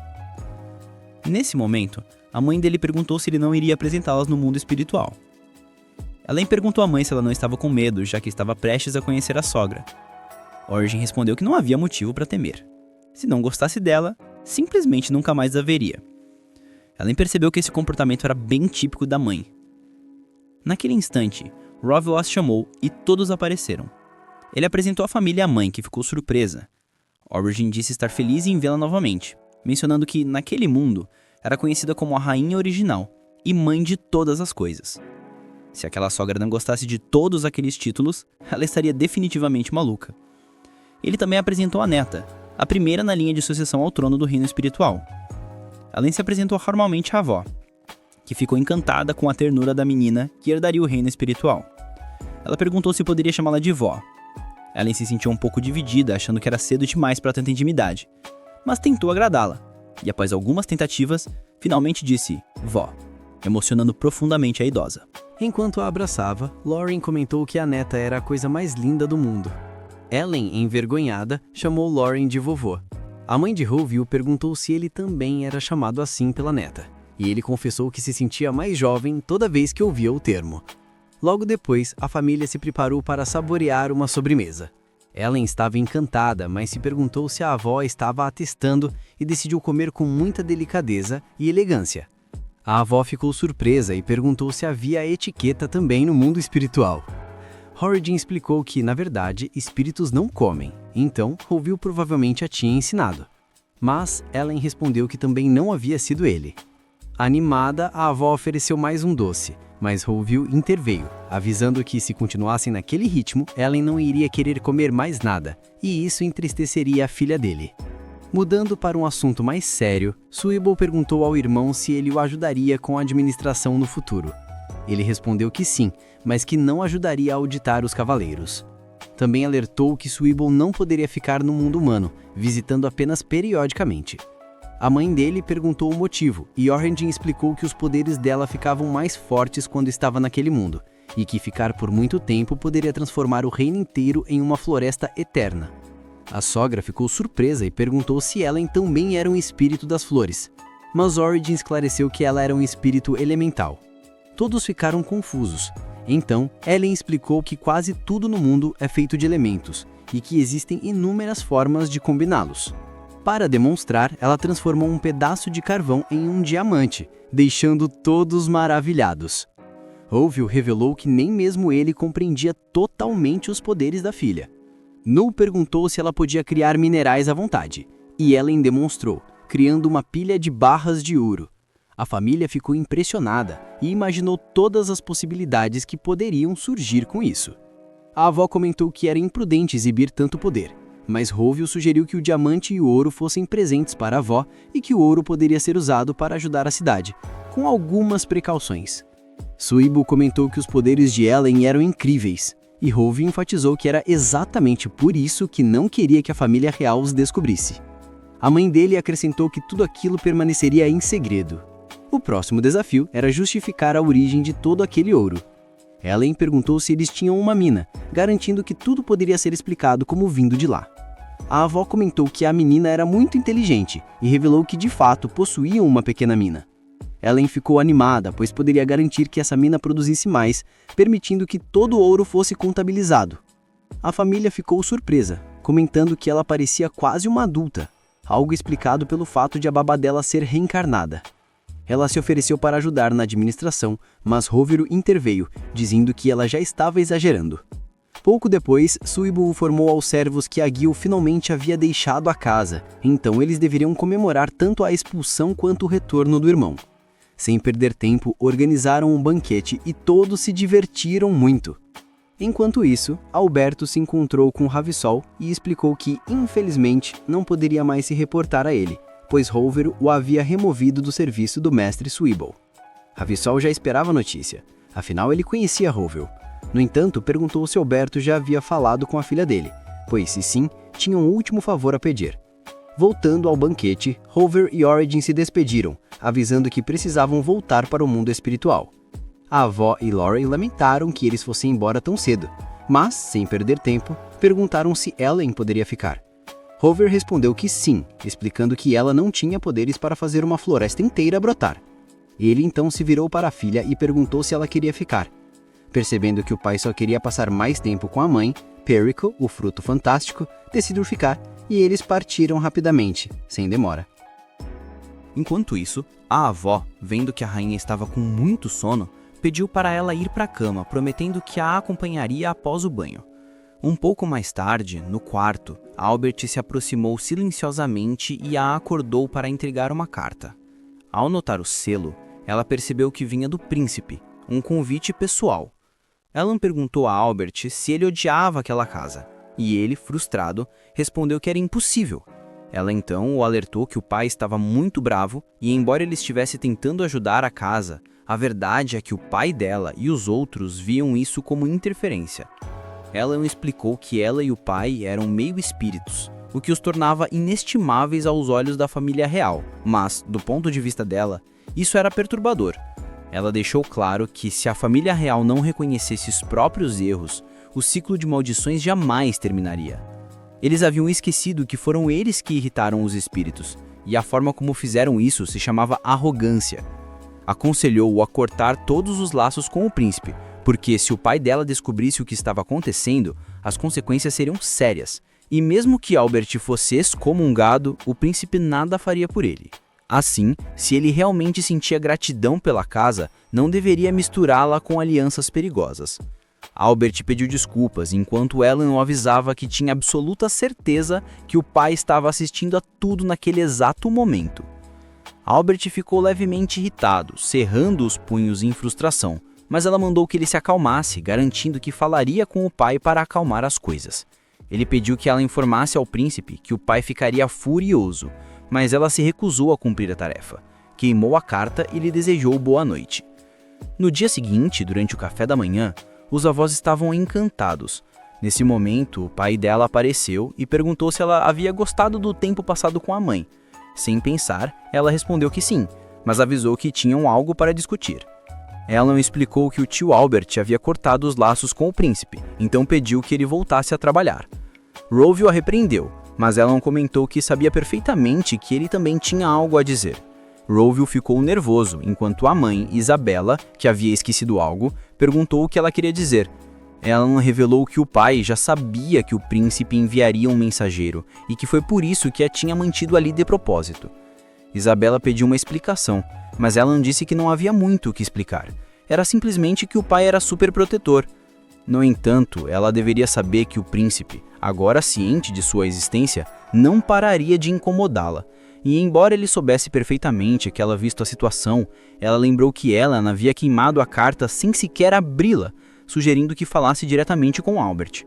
Nesse momento, a mãe dele perguntou se ele não iria apresentá-las no mundo espiritual. Ellen perguntou à mãe se ela não estava com medo, já que estava prestes a conhecer a sogra. Origin respondeu que não havia motivo para temer. Se não gostasse dela, simplesmente nunca mais a veria. Ellen percebeu que esse comportamento era bem típico da mãe. Naquele instante, Rowell as chamou e todos apareceram. Ele apresentou a família à mãe, que ficou surpresa. Origin disse estar feliz em vê-la novamente, mencionando que, naquele mundo, era conhecida como a rainha original e mãe de todas as coisas. Se aquela sogra não gostasse de todos aqueles títulos, ela estaria definitivamente maluca. Ele também apresentou a neta, a primeira na linha de sucessão ao trono do reino espiritual. Além se apresentou formalmente à avó, que ficou encantada com a ternura da menina que herdaria o reino espiritual. Ela perguntou se poderia chamá-la de vó. Ellen se sentiu um pouco dividida, achando que era cedo demais para tanta intimidade, mas tentou agradá-la, e após algumas tentativas, finalmente disse vó, emocionando profundamente a idosa. Enquanto a abraçava, Lauren comentou que a neta era a coisa mais linda do mundo. Ellen, envergonhada, chamou Lauren de vovô. A mãe de Rowell perguntou se ele também era chamado assim pela neta, e ele confessou que se sentia mais jovem toda vez que ouvia o termo. Logo depois, a família se preparou para saborear uma sobremesa. Ellen estava encantada, mas se perguntou se a avó estava atestando e decidiu comer com muita delicadeza e elegância. A avó ficou surpresa e perguntou se havia etiqueta também no mundo espiritual. Origin explicou que, na verdade, espíritos não comem, então Rowell provavelmente a tinha ensinado. Mas Ellen respondeu que também não havia sido ele. Animada, a avó ofereceu mais um doce, mas Rowell interveio, avisando que se continuassem naquele ritmo, Ellen não iria querer comer mais nada, e isso entristeceria a filha dele. Mudando para um assunto mais sério, Suibol perguntou ao irmão se ele o ajudaria com a administração no futuro. Ele respondeu que sim, mas que não ajudaria a auditar os cavaleiros. Também alertou que Suibol não poderia ficar no mundo humano, visitando apenas periodicamente. A mãe dele perguntou o motivo, e Origin explicou que os poderes dela ficavam mais fortes quando estava naquele mundo, e que ficar por muito tempo poderia transformar o reino inteiro em uma floresta eterna. A sogra ficou surpresa e perguntou se Ellen também era um espírito das flores, mas Origin esclareceu que ela era um espírito elemental. Todos ficaram confusos. Então, Ellen explicou que quase tudo no mundo é feito de elementos, e que existem inúmeras formas de combiná-los. Para demonstrar, ela transformou um pedaço de carvão em um diamante, deixando todos maravilhados. Rowell revelou que nem mesmo ele compreendia totalmente os poderes da filha. Null perguntou se ela podia criar minerais à vontade, e Ellen demonstrou, criando uma pilha de barras de ouro. A família ficou impressionada e imaginou todas as possibilidades que poderiam surgir com isso. A avó comentou que era imprudente exibir tanto poder, mas Rowell sugeriu que o diamante e o ouro fossem presentes para a avó e que o ouro poderia ser usado para ajudar a cidade, com algumas precauções. Suibol comentou que os poderes de Ellen eram incríveis, e Rowell enfatizou que era exatamente por isso que não queria que a família real os descobrisse. A mãe dele acrescentou que tudo aquilo permaneceria em segredo. O próximo desafio era justificar a origem de todo aquele ouro. Ellen perguntou se eles tinham uma mina, garantindo que tudo poderia ser explicado como vindo de lá. A avó comentou que a menina era muito inteligente e revelou que de fato possuíam uma pequena mina. Ellen ficou animada, pois poderia garantir que essa mina produzisse mais, permitindo que todo o ouro fosse contabilizado. A família ficou surpresa, comentando que ela parecia quase uma adulta. algo explicado pelo fato de a babá dela ser reencarnada. Ela se ofereceu para ajudar na administração, mas Roviro interveio, dizendo que ela já estava exagerando. Pouco depois, Suibo informou aos servos que a Gil finalmente havia deixado a casa, então eles deveriam comemorar tanto a expulsão quanto o retorno do irmão. Sem perder tempo, organizaram um banquete e todos se divertiram muito. Enquanto isso, Alberto se encontrou com Ravissol e explicou que, infelizmente, não poderia mais se reportar a ele, pois Roviro o havia removido do serviço do mestre Suibo. Ravissol já esperava a notícia, afinal ele conhecia Roviro. No entanto, perguntou se Alberto já havia falado com a filha dele, pois se sim, tinha um último favor a pedir. Voltando ao banquete, Roviro e Origin se despediram, avisando que precisavam voltar para o mundo espiritual. A avó e Lauren lamentaram que eles fossem embora tão cedo, mas, sem perder tempo, perguntaram se Ellen poderia ficar. Roviro respondeu que sim, explicando que ela não tinha poderes para fazer uma floresta inteira brotar. Ele então se virou para a filha e perguntou se ela queria ficar. Percebendo que o pai só queria passar mais tempo com a mãe, Perico, o fruto fantástico, decidiu ficar e eles partiram rapidamente, sem demora. Enquanto isso, a avó, vendo que a rainha estava com muito sono, pediu para ela ir para a cama, prometendo que a acompanharia após o banho. Um pouco mais tarde, no quarto, Albert se aproximou silenciosamente e a acordou para entregar uma carta. Ao notar o selo, ela percebeu que vinha do príncipe, um convite pessoal. Ellen perguntou a Albert se ele odiava aquela casa, e ele, frustrado, respondeu que era impossível. Ela então o alertou que o pai estava muito bravo e, embora ele estivesse tentando ajudar a casa, a verdade é que o pai dela e os outros viam isso como interferência. Ellen explicou que ela e o pai eram meio espíritos, o que os tornava inestimáveis aos olhos da família real, mas, do ponto de vista dela, isso era perturbador. Ela deixou claro que se a família real não reconhecesse os próprios erros, o ciclo de maldições jamais terminaria. Eles haviam esquecido que foram eles que irritaram os espíritos, e a forma como fizeram isso se chamava arrogância. Aconselhou-o a cortar todos os laços com o príncipe, porque se o pai dela descobrisse o que estava acontecendo, as consequências seriam sérias, e mesmo que Albert fosse excomungado, o príncipe nada faria por ele. Assim, se ele realmente sentia gratidão pela casa, não deveria misturá-la com alianças perigosas. Albert pediu desculpas, enquanto Ellen o avisava que tinha absoluta certeza que o pai estava assistindo a tudo naquele exato momento. Albert ficou levemente irritado, cerrando os punhos em frustração, mas ela mandou que ele se acalmasse, garantindo que falaria com o pai para acalmar as coisas. Ele pediu que ela informasse ao príncipe que o pai ficaria furioso, mas ela se recusou a cumprir a tarefa. Queimou a carta e lhe desejou boa noite. No dia seguinte, durante o café da manhã, os avós estavam encantados. Nesse momento, o pai dela apareceu e perguntou se ela havia gostado do tempo passado com a mãe. Sem pensar, ela respondeu que sim, mas avisou que tinham algo para discutir. Ellen explicou que o tio Albert havia cortado os laços com o príncipe, então pediu que ele voltasse a trabalhar. Rovio a repreendeu, mas Ellen comentou que sabia perfeitamente que ele também tinha algo a dizer. Rovio ficou nervoso, enquanto a mãe, Isabella, que havia esquecido algo, perguntou o que ela queria dizer. Ellen revelou que o pai já sabia que o príncipe enviaria um mensageiro e que foi por isso que a tinha mantido ali de propósito. Isabella pediu uma explicação, mas Ellen disse que não havia muito o que explicar. Era simplesmente que o pai era super protetor. No entanto, ela deveria saber que o príncipe, agora ciente de sua existência, não pararia de incomodá-la. E embora ele soubesse perfeitamente que ela visto a situação, ela lembrou que Ellen havia queimado a carta sem sequer abri-la, sugerindo que falasse diretamente com Albert.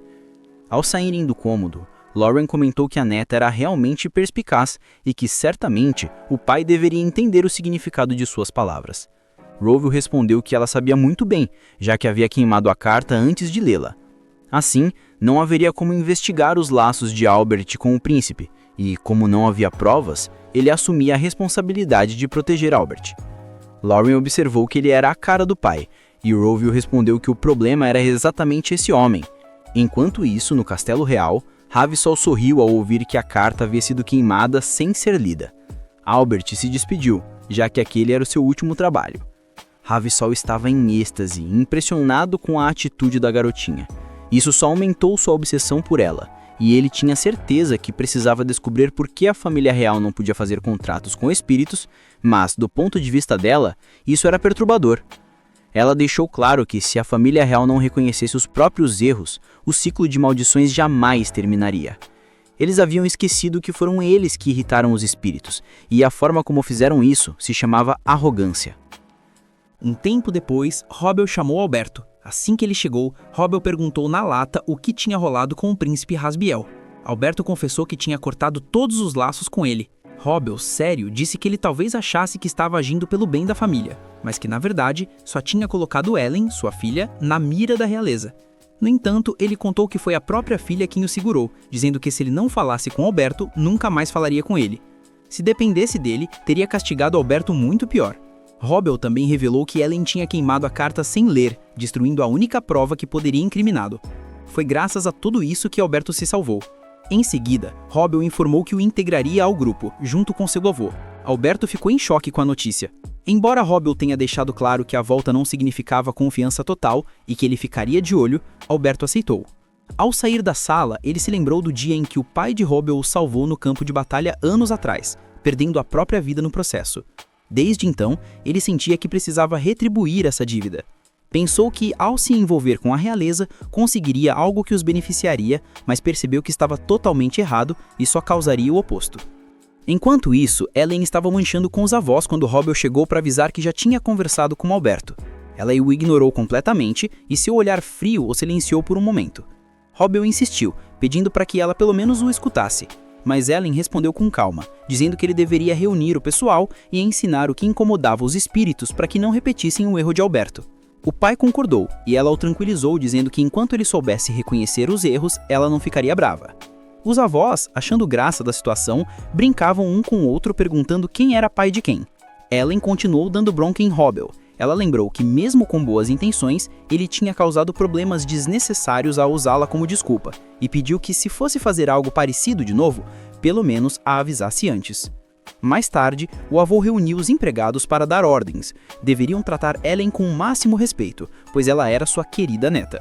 Ao saírem do cômodo, Lauren comentou que a neta era realmente perspicaz e que certamente o pai deveria entender o significado de suas palavras. Rovio respondeu que ela sabia muito bem, já que havia queimado a carta antes de lê-la. Assim, não haveria como investigar os laços de Albert com o príncipe, e, como não havia provas, ele assumia a responsabilidade de proteger Albert. Lauren observou que ele era a cara do pai, e Rovio respondeu que o problema era exatamente esse homem. Enquanto isso, no Castelo Real, Ravissol sorriu ao ouvir que a carta havia sido queimada sem ser lida. Albert se despediu, já que aquele era o seu último trabalho. Ravissol estava em êxtase, impressionado com a atitude da garotinha. Isso só aumentou sua obsessão por ela, e ele tinha certeza que precisava descobrir por que a família real não podia fazer contratos com espíritos, mas, do ponto de vista dela, isso era perturbador. Ela deixou claro que se a família real não reconhecesse os próprios erros, o ciclo de maldições jamais terminaria. Eles haviam esquecido que foram eles que irritaram os espíritos, e a forma como fizeram isso se chamava arrogância. Um tempo depois, Robbel chamou Alberto. Assim que ele chegou, Robbel perguntou na lata o que tinha rolado com o príncipe Rasbiel. Alberto confessou que tinha cortado todos os laços com ele. Robbel, sério, disse que ele talvez achasse que estava agindo pelo bem da família, mas que na verdade só tinha colocado Ellen, sua filha, na mira da realeza. No entanto, ele contou que foi a própria filha quem o segurou, dizendo que se ele não falasse com Alberto, nunca mais falaria com ele. Se dependesse dele, teria castigado Alberto muito pior. Robbel também revelou que Ellen tinha queimado a carta sem ler, destruindo a única prova que poderia incriminá-lo. Foi graças a tudo isso que Alberto se salvou. Em seguida, Robbel informou que o integraria ao grupo, junto com seu avô. Alberto ficou em choque com a notícia. Embora Robbel tenha deixado claro que a volta não significava confiança total e que ele ficaria de olho, Alberto aceitou. Ao sair da sala, ele se lembrou do dia em que o pai de Robbel o salvou no campo de batalha anos atrás, perdendo a própria vida no processo. Desde então, ele sentia que precisava retribuir essa dívida. Pensou que, ao se envolver com a realeza, conseguiria algo que os beneficiaria, mas percebeu que estava totalmente errado e só causaria o oposto. Enquanto isso, Ellen estava manchando com os avós quando Robbel chegou para avisar que já tinha conversado com Alberto. Ela o ignorou completamente e seu olhar frio o silenciou por um momento. Robbel insistiu, pedindo para que ela pelo menos o escutasse, mas Ellen respondeu com calma, dizendo que ele deveria reunir o pessoal e ensinar o que incomodava os espíritos para que não repetissem o erro de Alberto. O pai concordou, e ela o tranquilizou dizendo que enquanto ele soubesse reconhecer os erros, ela não ficaria brava. Os avós, achando graça da situação, brincavam um com o outro perguntando quem era pai de quem. Ellen continuou dando bronca em Robbel. Ela lembrou que mesmo com boas intenções, ele tinha causado problemas desnecessários ao usá-la como desculpa, e pediu que se fosse fazer algo parecido de novo, pelo menos a avisasse antes. Mais tarde, o avô reuniu os empregados para dar ordens. Deveriam tratar Ellen com o máximo respeito, pois ela era sua querida neta.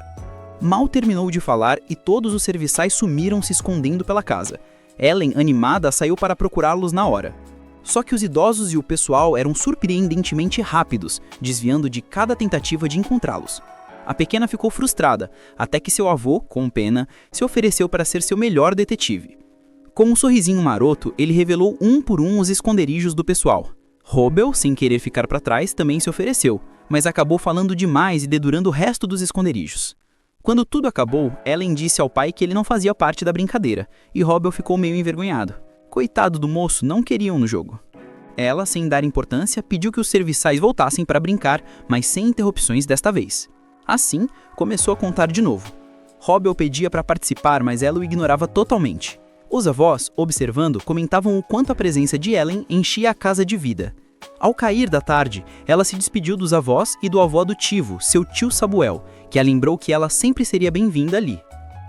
Mal terminou de falar e todos os serviçais sumiram se escondendo pela casa. Ellen, animada, saiu para procurá-los na hora. Só que os idosos e o pessoal eram surpreendentemente rápidos, desviando de cada tentativa de encontrá-los. A pequena ficou frustrada, até que seu avô, com pena, se ofereceu para ser seu melhor detetive. Com um sorrisinho maroto, ele revelou um por um os esconderijos do pessoal. Robbel, sem querer ficar para trás, também se ofereceu, mas acabou falando demais e dedurando o resto dos esconderijos. Quando tudo acabou, Ellen disse ao pai que ele não fazia parte da brincadeira, e Robbel ficou meio envergonhado. Coitado do moço, não queriam no jogo. Ela, sem dar importância, pediu que os serviçais voltassem para brincar, mas sem interrupções desta vez. Assim, começou a contar de novo. Robbel pedia para participar, mas ela o ignorava totalmente. Os avós, observando, comentavam o quanto a presença de Ellen enchia a casa de vida. Ao cair da tarde, ela se despediu dos avós e do avô adotivo, seu tio Samuel, que a lembrou que ela sempre seria bem-vinda ali.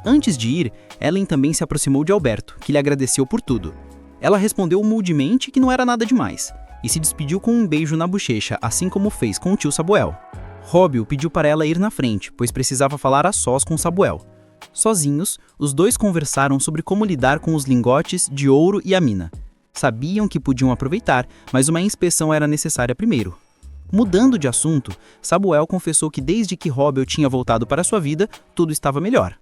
Antes de ir, Ellen também se aproximou de Alberto, que lhe agradeceu por tudo. Ela respondeu humildemente que não era nada demais, e se despediu com um beijo na bochecha, assim como fez com o tio Samuel. Robbel pediu para ela ir na frente, pois precisava falar a sós com Samuel. Sozinhos, os dois conversaram sobre como lidar com os lingotes de ouro e a mina. Sabiam que podiam aproveitar, mas uma inspeção era necessária primeiro. Mudando de assunto, Samuel confessou que desde que Robbel tinha voltado para sua vida, tudo estava melhor.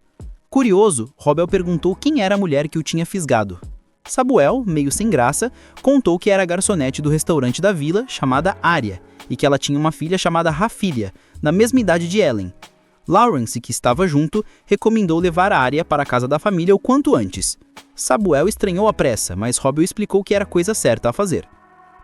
Curioso, Robbel perguntou quem era a mulher que o tinha fisgado. Samuel, meio sem graça, contou que era a garçonete do restaurante da vila, chamada Arya, e que ela tinha uma filha chamada Rafilia, na mesma idade de Ellen. Lawrence, que estava junto, recomendou levar a Arya para a casa da família o quanto antes. Samuel estranhou a pressa, mas Robbel explicou que era a coisa certa a fazer.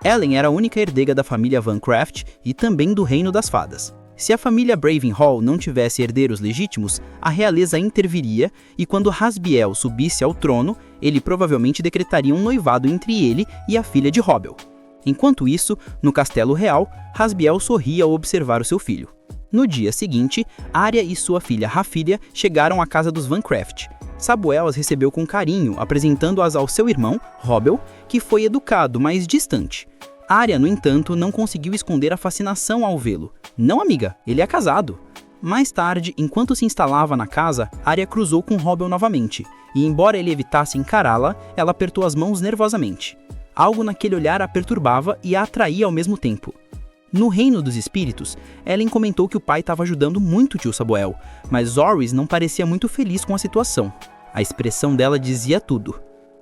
Ellen era a única herdeira da família Vancraft e também do Reino das Fadas. Se a família Bravenhall não tivesse herdeiros legítimos, a realeza interviria e quando Rasbiel subisse ao trono, ele provavelmente decretaria um noivado entre ele e a filha de Robbel. Enquanto isso, no castelo real, Rasbiel sorria ao observar o seu filho. No dia seguinte, Arya e sua filha Rafilia chegaram à casa dos Vancraft. Samuel as recebeu com carinho, apresentando-as ao seu irmão, Robbel, que foi educado, mas distante. Arya, no entanto, não conseguiu esconder a fascinação ao vê-lo. Não, amiga, ele é casado. Mais tarde, enquanto se instalava na casa, Arya cruzou com Robbel novamente, e embora ele evitasse encará-la, ela apertou as mãos nervosamente. Algo naquele olhar a perturbava e a atraía ao mesmo tempo. No reino dos espíritos, Ellen comentou que o pai estava ajudando muito o tio Samuel, mas Orys não parecia muito feliz com a situação. A expressão dela dizia tudo.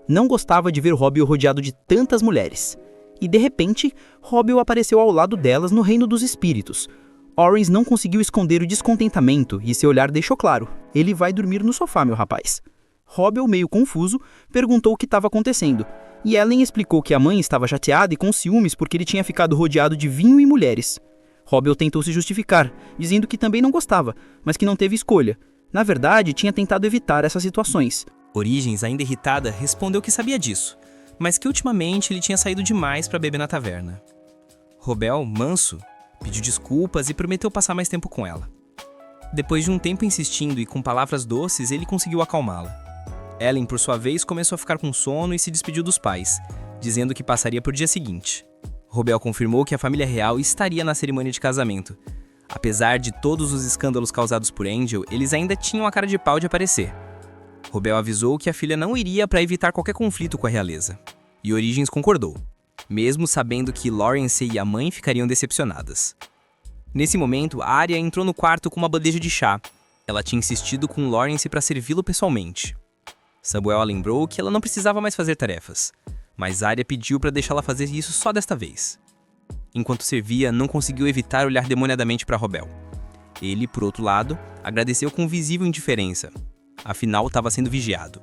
Não gostava de ver Robbel rodeado de tantas mulheres. E de repente, Robbel apareceu ao lado delas no reino dos espíritos. Orys não conseguiu esconder o descontentamento e seu olhar deixou claro. Ele vai dormir no sofá, meu rapaz. Robbel, meio confuso, perguntou o que estava acontecendo. E Ellen explicou que a mãe estava chateada e com ciúmes porque ele tinha ficado rodeado de vinho e mulheres. Robbel tentou se justificar, dizendo que também não gostava, mas que não teve escolha. Na verdade, tinha tentado evitar essas situações. Origens, ainda irritada, respondeu que sabia disso, mas que ultimamente ele tinha saído demais para beber na taverna. Robbel, manso, pediu desculpas e prometeu passar mais tempo com ela. Depois de um tempo insistindo e com palavras doces, ele conseguiu acalmá-la. Ellen, por sua vez, começou a ficar com sono e se despediu dos pais, dizendo que passaria por dia seguinte. Robbel confirmou que a família real estaria na cerimônia de casamento. Apesar de todos os escândalos causados por Angel, eles ainda tinham a cara de pau de aparecer. Robbel avisou que a filha não iria para evitar qualquer conflito com a realeza. E Origens concordou, mesmo sabendo que Lawrence e a mãe ficariam decepcionadas. Nesse momento, Arya entrou no quarto com uma bandeja de chá. Ela tinha insistido com Lawrence para servi-lo pessoalmente. Samuel lembrou que ela não precisava mais fazer tarefas, mas Arya pediu para deixá-la fazer isso só desta vez. Enquanto servia, não conseguiu evitar olhar demoniadamente para Robbel. Ele, por outro lado, agradeceu com visível indiferença. Afinal, estava sendo vigiado.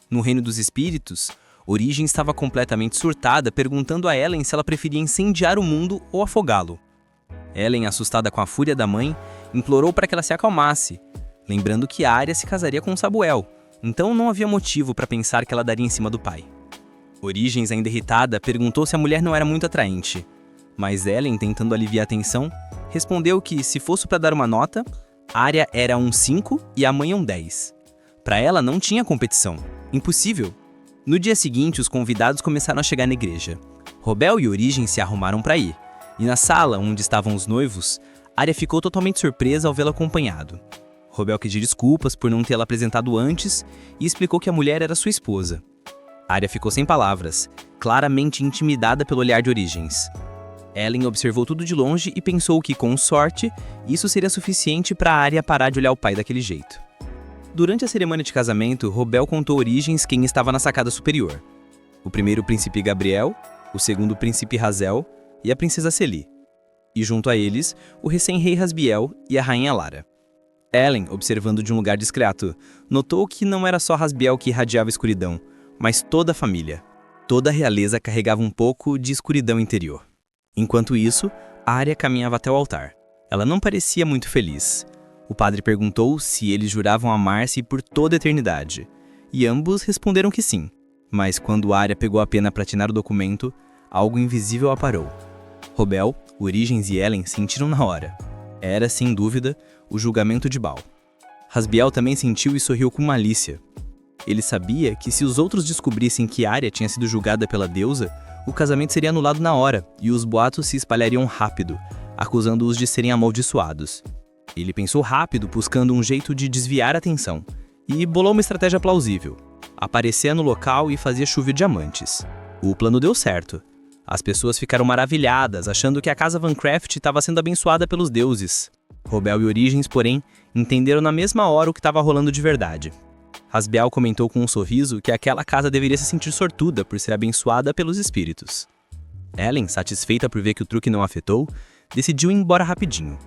No reino dos espíritos, Origens estava completamente surtada, perguntando a Ellen se ela preferia incendiar o mundo ou afogá-lo. Ellen, assustada com a fúria da mãe, implorou para que ela se acalmasse, lembrando que Arya se casaria com Samuel, então não havia motivo para pensar que ela daria em cima do pai. Origens, ainda irritada, perguntou se a mulher não era muito atraente, mas Ellen, tentando aliviar a tensão, respondeu que, se fosse para dar uma nota, Arya era um 5 e a mãe um 10. Para ela não tinha competição. Impossível. No dia seguinte, os convidados começaram a chegar na igreja. Robbel e Origens se arrumaram para ir, e na sala onde estavam os noivos, Arya ficou totalmente surpresa ao vê-lo acompanhado. Robbel pediu desculpas por não tê-la apresentado antes e explicou que a mulher era sua esposa. Arya ficou sem palavras, claramente intimidada pelo olhar de Origens. Ellen observou tudo de longe e pensou que, com sorte, isso seria suficiente para Arya parar de olhar o pai daquele jeito. Durante a cerimônia de casamento, Robbel contou a Origens quem estava na sacada superior. O primeiro príncipe Gabriel, o segundo príncipe Hazel e a princesa Celi. E junto a eles, o recém-rei Hasbiel e a rainha Lara. Ellen, observando de um lugar discreto, notou que não era só Hasbiel que irradiava escuridão, mas toda a família. Toda a realeza carregava um pouco de escuridão interior. Enquanto isso, Arya caminhava até o altar. Ela não parecia muito feliz. O padre perguntou se eles juravam amar-se por toda a eternidade, e ambos responderam que sim. Mas quando Arya pegou a pena para assinar o documento, algo invisível a parou. Robbel, Origens e Ellen sentiram na hora. Era, sem dúvida, o julgamento de Baal. Hasbiel também sentiu e sorriu com malícia. Ele sabia que se os outros descobrissem que Arya tinha sido julgada pela deusa, o casamento seria anulado na hora e os boatos se espalhariam rápido, acusando-os de serem amaldiçoados. Ele pensou rápido, buscando um jeito de desviar a atenção, e bolou uma estratégia plausível. Aparecia no local e fazia chover diamantes. O plano deu certo. As pessoas ficaram maravilhadas, achando que a casa Van Craft estava sendo abençoada pelos deuses. Robbel e Origens, porém, entenderam na mesma hora o que estava rolando de verdade. Hasbiel comentou com um sorriso que aquela casa deveria se sentir sortuda por ser abençoada pelos espíritos. Ellen, satisfeita por ver que o truque não afetou, decidiu ir embora rapidinho.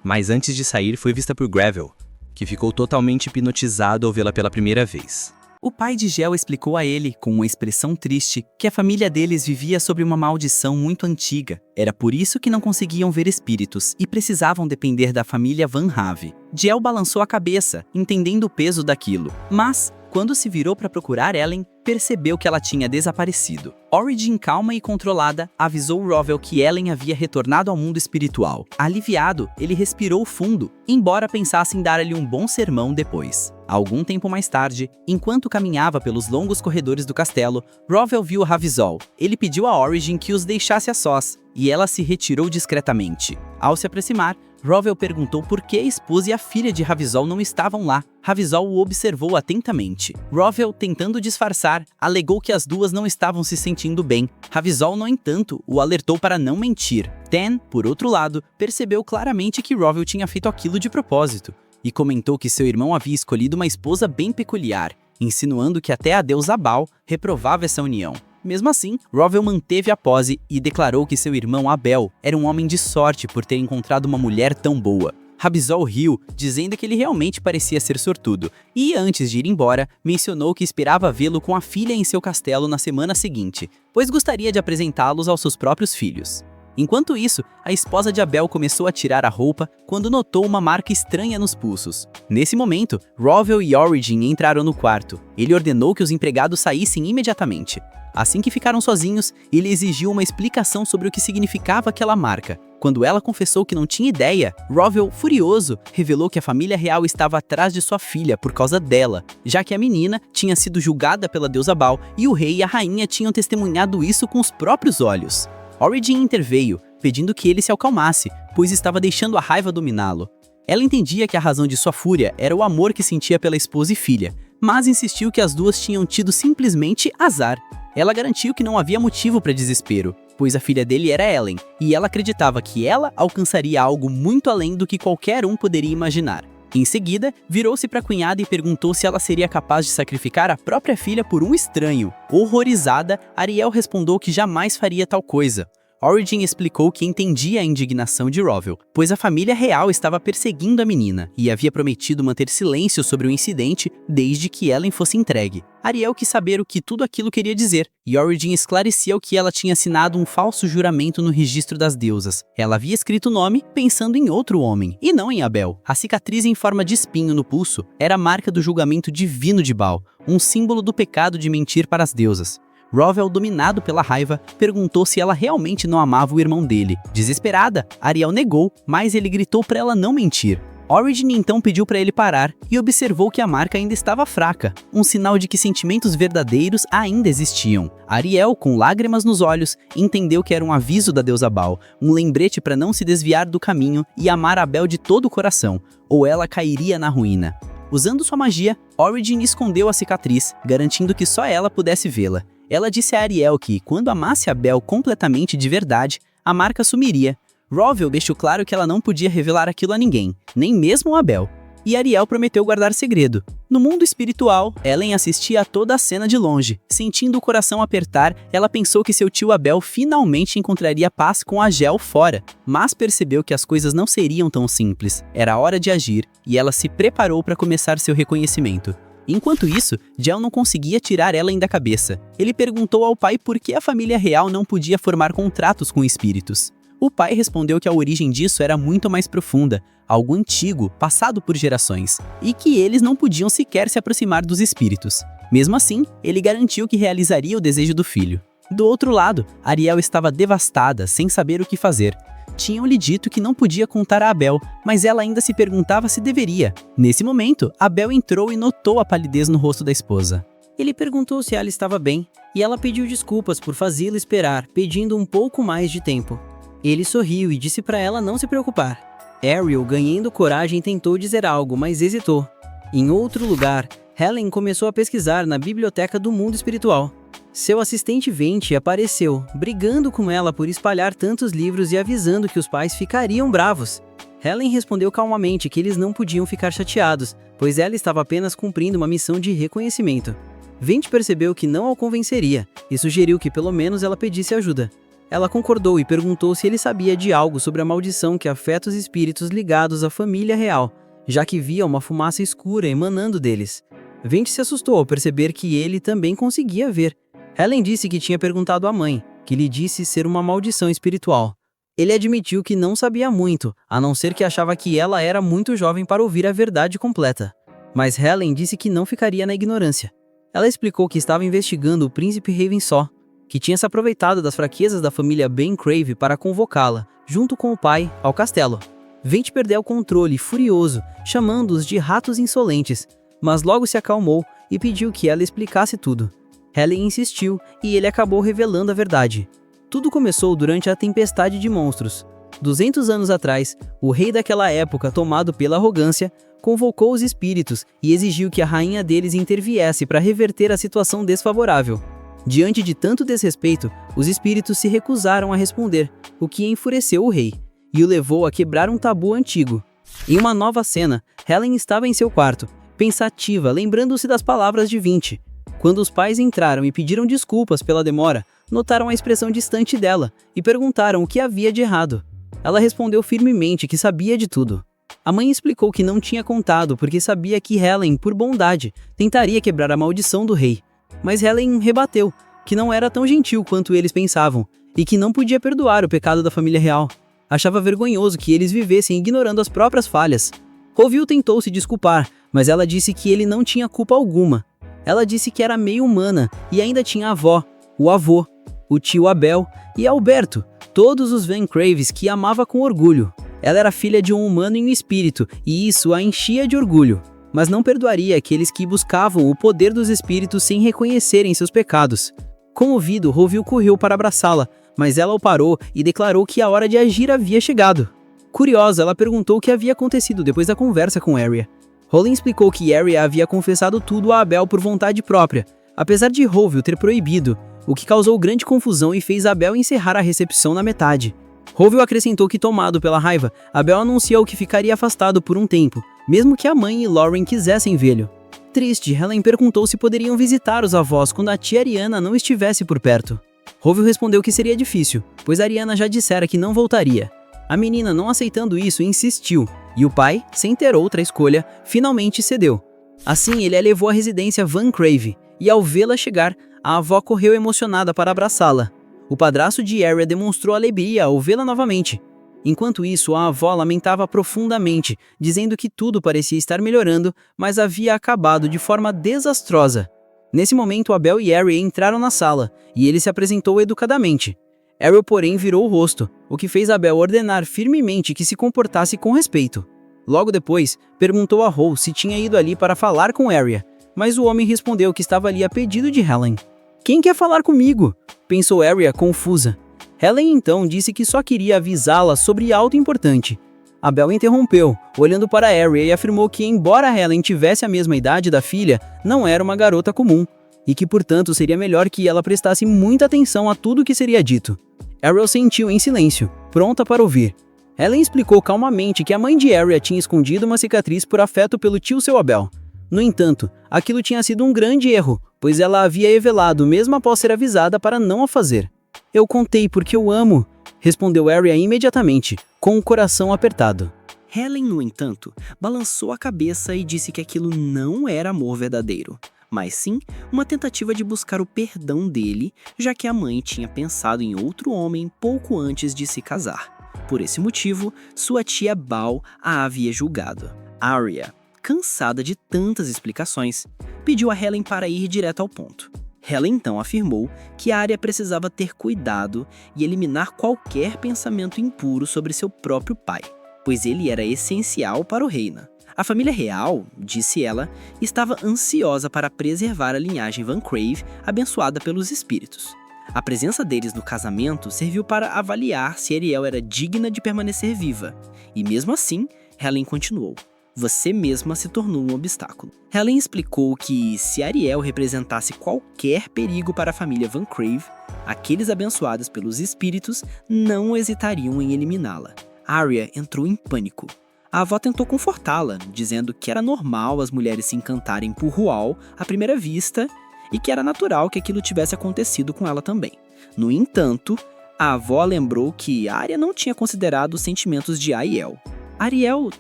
Mas antes de sair, foi vista por Gravel, que ficou totalmente hipnotizado ao vê-la pela primeira vez. O pai de Gel explicou a ele, com uma expressão triste, que a família deles vivia sob uma maldição muito antiga. Era por isso que não conseguiam ver espíritos e precisavam depender da família Van Have. Gel balançou a cabeça, entendendo o peso daquilo. Mas, quando se virou para procurar Ellen, percebeu que ela tinha desaparecido. Origin, calma e controlada, avisou Rovel que Ellen havia retornado ao mundo espiritual. Aliviado, ele respirou fundo, embora pensasse em dar-lhe um bom sermão depois. Algum tempo mais tarde, enquanto caminhava pelos longos corredores do castelo, Rovel viu Ravizol. Ele pediu a Origin que os deixasse a sós, e ela se retirou discretamente. Ao se aproximar, Rovel perguntou por que a esposa e a filha de Ravizol não estavam lá. Ravizol o observou atentamente. Rovel, tentando disfarçar, alegou que as duas não estavam se sentindo bem. Ravizol, no entanto, o alertou para não mentir. Ten, por outro lado, percebeu claramente que Rovel tinha feito aquilo de propósito e comentou que seu irmão havia escolhido uma esposa bem peculiar, insinuando que até a deusa Baal reprovava essa união. Mesmo assim, Rovel manteve a pose e declarou que seu irmão Abel era um homem de sorte por ter encontrado uma mulher tão boa. Ravizol riu, dizendo que ele realmente parecia ser sortudo, e antes de ir embora, mencionou que esperava vê-lo com a filha em seu castelo na semana seguinte, pois gostaria de apresentá-los aos seus próprios filhos. Enquanto isso, a esposa de Abel começou a tirar a roupa quando notou uma marca estranha nos pulsos. Nesse momento, Rovel e Origin entraram no quarto. Ele ordenou que os empregados saíssem imediatamente. Assim que ficaram sozinhos, ele exigiu uma explicação sobre o que significava aquela marca. Quando ela confessou que não tinha ideia, Rovel, furioso, revelou que a família real estava atrás de sua filha por causa dela, já que a menina tinha sido julgada pela deusa Baal e o rei e a rainha tinham testemunhado isso com os próprios olhos. Origin interveio, pedindo que ele se acalmasse, pois estava deixando a raiva dominá-lo. Ela entendia que a razão de sua fúria era o amor que sentia pela esposa e filha, mas insistiu que as duas tinham tido simplesmente azar. Ela garantiu que não havia motivo para desespero, pois a filha dele era Ellen, e ela acreditava que ela alcançaria algo muito além do que qualquer um poderia imaginar. Em seguida, virou-se para a cunhada e perguntou se ela seria capaz de sacrificar a própria filha por um estranho. Horrorizada, Ariel respondeu que jamais faria tal coisa. Origin explicou que entendia a indignação de Rovel, pois a família real estava perseguindo a menina e havia prometido manter silêncio sobre o incidente desde que Ellen fosse entregue. Ariel quis saber o que tudo aquilo queria dizer, e Origin esclareceu que ela tinha assinado um falso juramento no registro das deusas. Ela havia escrito o nome pensando em outro homem, e não em Abel. A cicatriz em forma de espinho no pulso era a marca do julgamento divino de Baal, um símbolo do pecado de mentir para as deusas. Rovel, dominado pela raiva, perguntou se ela realmente não amava o irmão dele. Desesperada, Ariel negou, mas ele gritou para ela não mentir. Origin então pediu para ele parar e observou que a marca ainda estava fraca, um sinal de que sentimentos verdadeiros ainda existiam. Ariel, com lágrimas nos olhos, entendeu que era um aviso da deusa Baal, um lembrete para não se desviar do caminho e amar Abel de todo o coração, ou ela cairia na ruína. Usando sua magia, Origin escondeu a cicatriz, garantindo que só ela pudesse vê-la. Ela disse a Ariel que, quando amasse Abel completamente de verdade, a marca sumiria. Rovel deixou claro que ela não podia revelar aquilo a ninguém, nem mesmo a Abel. E Ariel prometeu guardar segredo. No mundo espiritual, Ellen assistia a toda a cena de longe. Sentindo o coração apertar, ela pensou que seu tio Abel finalmente encontraria paz com a Gel fora. Mas percebeu que as coisas não seriam tão simples. Era hora de agir, e ela se preparou para começar seu reconhecimento. Enquanto isso, Gel não conseguia tirar Ellen da cabeça. Ele perguntou ao pai por que a família real não podia formar contratos com espíritos. O pai respondeu que a origem disso era muito mais profunda, algo antigo, passado por gerações, e que eles não podiam sequer se aproximar dos espíritos. Mesmo assim, ele garantiu que realizaria o desejo do filho. Do outro lado, Ariel estava devastada, sem saber o que fazer. Tinham-lhe dito que não podia contar a Abel, mas ela ainda se perguntava se deveria. Nesse momento, Abel entrou e notou a palidez no rosto da esposa. Ele perguntou se ela estava bem, e ela pediu desculpas por fazê-lo esperar, pedindo um pouco mais de tempo. Ele sorriu e disse para ela não se preocupar. Ariel, ganhando coragem, tentou dizer algo, mas hesitou. Em outro lugar, Helen começou a pesquisar na biblioteca do mundo espiritual. Seu assistente Venti apareceu, brigando com ela por espalhar tantos livros e avisando que os pais ficariam bravos. Helen respondeu calmamente que eles não podiam ficar chateados, pois ela estava apenas cumprindo uma missão de reconhecimento. Venti percebeu que não a convenceria e sugeriu que pelo menos ela pedisse ajuda. Ela concordou e perguntou se ele sabia de algo sobre a maldição que afeta os espíritos ligados à família real, já que via uma fumaça escura emanando deles. Venti se assustou ao perceber que ele também conseguia ver. Helen disse que tinha perguntado à mãe, que lhe disse ser uma maldição espiritual. Ele admitiu que não sabia muito, a não ser que achava que ela era muito jovem para ouvir a verdade completa. Mas Helen disse que não ficaria na ignorância. Ela explicou que estava investigando o príncipe Ravenshaw, que tinha se aproveitado das fraquezas da família Baincrave para convocá-la, junto com o pai, ao castelo. Venti perdeu o controle, furioso, chamando-os de ratos insolentes, mas logo se acalmou e pediu que ela explicasse tudo. Helen insistiu e ele acabou revelando a verdade. Tudo começou durante a tempestade de monstros. 200 anos atrás, o rei daquela época, tomado pela arrogância, convocou os espíritos e exigiu que a rainha deles interviesse para reverter a situação desfavorável. Diante de tanto desrespeito, os espíritos se recusaram a responder, o que enfureceu o rei, e o levou a quebrar um tabu antigo. Em uma nova cena, Helen estava em seu quarto, pensativa, lembrando-se das palavras de Vinci. Quando os pais entraram e pediram desculpas pela demora, notaram a expressão distante dela e perguntaram o que havia de errado. Ela respondeu firmemente que sabia de tudo. A mãe explicou que não tinha contado porque sabia que Helen, por bondade, tentaria quebrar a maldição do rei. Mas Helen rebateu que não era tão gentil quanto eles pensavam e que não podia perdoar o pecado da família real. Achava vergonhoso que eles vivessem ignorando as próprias falhas. Roville tentou se desculpar, mas ela disse que ele não tinha culpa alguma. Ela disse que era meio humana e ainda tinha a avó, o avô, o tio Abel e Alberto, todos os Van Craves que amava com orgulho. Ela era filha de um humano em espírito e isso a enchia de orgulho, mas não perdoaria aqueles que buscavam o poder dos espíritos sem reconhecerem seus pecados. Comovido, Roville correu para abraçá-la, mas ela o parou e declarou que a hora de agir havia chegado. Curiosa, ela perguntou o que havia acontecido depois da conversa com Arya. Rowling explicou que Arya havia confessado tudo a Abel por vontade própria, apesar de Roville ter proibido, o que causou grande confusão e fez Abel encerrar a recepção na metade. Roville acrescentou que, tomado pela raiva, Abel anunciou que ficaria afastado por um tempo, mesmo que a mãe e Lauren quisessem vê-lo. Triste, Helen perguntou se poderiam visitar os avós quando a tia Ariana não estivesse por perto. Roville respondeu que seria difícil, pois Ariana já dissera que não voltaria. A menina, não aceitando isso, insistiu, e o pai, sem ter outra escolha, finalmente cedeu. Assim, ele a levou à residência Van Crave, e ao vê-la chegar, a avó correu emocionada para abraçá-la. O padrasto de Arya demonstrou alegria ao vê-la novamente. Enquanto isso, a avó lamentava profundamente, dizendo que tudo parecia estar melhorando, mas havia acabado de forma desastrosa. Nesse momento, Abel e Arya entraram na sala, e ele se apresentou educadamente. Arya, porém, virou o rosto, o que fez Abel ordenar firmemente que se comportasse com respeito. Logo depois, perguntou a Rose se tinha ido ali para falar com Arya, mas o homem respondeu que estava ali a pedido de Helen. "Quem quer falar comigo?", pensou Arya, confusa. Helen então disse que só queria avisá-la sobre algo importante. Abel interrompeu, olhando para Arya, e afirmou que, embora Helen tivesse a mesma idade da filha, não era uma garota comum, e que, portanto, seria melhor que ela prestasse muita atenção a tudo que seria dito. Arya sentiu em silêncio, pronta para ouvir. Helen explicou calmamente que a mãe de Arya tinha escondido uma cicatriz por afeto pelo tio seu Abel. No entanto, aquilo tinha sido um grande erro, pois ela havia revelado mesmo após ser avisada para não a fazer. "Eu contei porque eu amo", respondeu Arya imediatamente, com o coração apertado. Helen, no entanto, balançou a cabeça e disse que aquilo não era amor verdadeiro, mas sim uma tentativa de buscar o perdão dele, já que a mãe tinha pensado em outro homem pouco antes de se casar. Por esse motivo, sua tia Bal a havia julgado. Arya, cansada de tantas explicações, pediu a Helen para ir direto ao ponto. Helen então afirmou que Arya precisava ter cuidado e eliminar qualquer pensamento impuro sobre seu próprio pai, pois ele era essencial para o reino. A família real, disse ela, estava ansiosa para preservar a linhagem Van Crave abençoada pelos espíritos. A presença deles no casamento serviu para avaliar se Ariel era digna de permanecer viva, e mesmo assim, Helen continuou. "Você mesma se tornou um obstáculo." Helen explicou que, se Ariel representasse qualquer perigo para a família Van Crave, aqueles abençoados pelos espíritos não hesitariam em eliminá-la. Arya entrou em pânico. A avó tentou confortá-la, dizendo que era normal as mulheres se encantarem por Rual à primeira vista e que era natural que aquilo tivesse acontecido com ela também. No entanto, a avó lembrou que Arya não tinha considerado os sentimentos de Aiel. Ariel,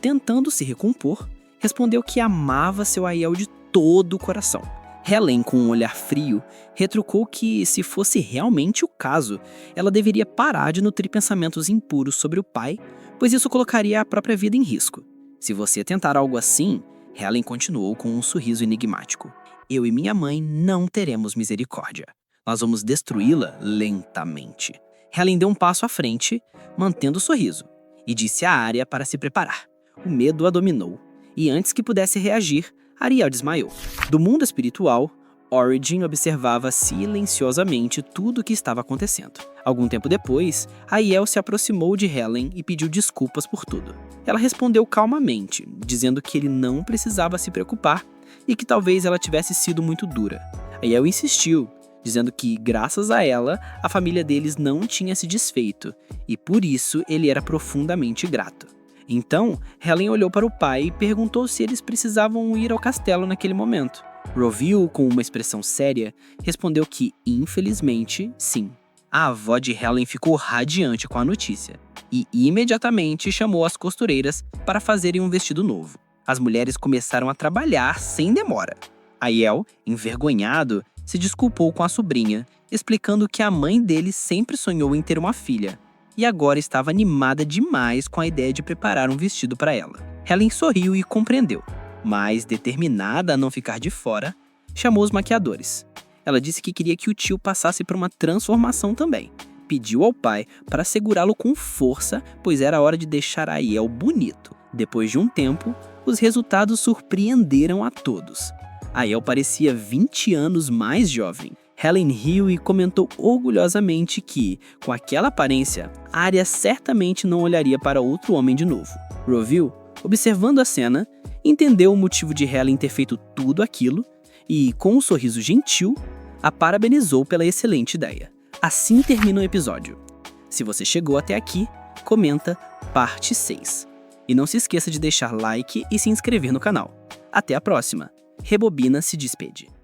tentando se recompor, respondeu que amava seu Aiel de todo o coração. Helen, com um olhar frio, retrucou que, se fosse realmente o caso, ela deveria parar de nutrir pensamentos impuros sobre o pai, pois isso colocaria a própria vida em risco. "Se você tentar algo assim", Helen continuou com um sorriso enigmático, "eu e minha mãe não teremos misericórdia. Nós vamos destruí-la lentamente." Helen deu um passo à frente, mantendo o sorriso, e disse a Arya para se preparar. O medo a dominou, e antes que pudesse reagir, Ariel desmaiou. Do mundo espiritual, Origin observava silenciosamente tudo o que estava acontecendo. Algum tempo depois, Aiel se aproximou de Helen e pediu desculpas por tudo. Ela respondeu calmamente, dizendo que ele não precisava se preocupar e que talvez ela tivesse sido muito dura. Aiel insistiu, dizendo que, graças a ela, a família deles não tinha se desfeito e por isso ele era profundamente grato. Então, Helen olhou para o pai e perguntou se eles precisavam ir ao castelo naquele momento. Roville, com uma expressão séria, respondeu que, infelizmente, sim. A avó de Helen ficou radiante com a notícia e imediatamente chamou as costureiras para fazerem um vestido novo. As mulheres começaram a trabalhar sem demora. Aiel, envergonhado, se desculpou com a sobrinha, explicando que a mãe dele sempre sonhou em ter uma filha e agora estava animada demais com a ideia de preparar um vestido para ela. Helen sorriu e compreendeu, mas, determinada a não ficar de fora, chamou os maquiadores. Ela disse que queria que o tio passasse por uma transformação também. Pediu ao pai para segurá-lo com força, pois era hora de deixar Aiel bonito. Depois de um tempo, os resultados surpreenderam a todos. Aiel parecia 20 anos mais jovem. Helen riu e comentou orgulhosamente que, com aquela aparência, Arya certamente não olharia para outro homem de novo. Roville, observando a cena, entendeu o motivo de Helen ter feito tudo aquilo e, com um sorriso gentil, a parabenizou pela excelente ideia. Assim termina o episódio. Se você chegou até aqui, comenta parte 6. E não se esqueça de deixar like e se inscrever no canal. Até a próxima. Rebobina se despede.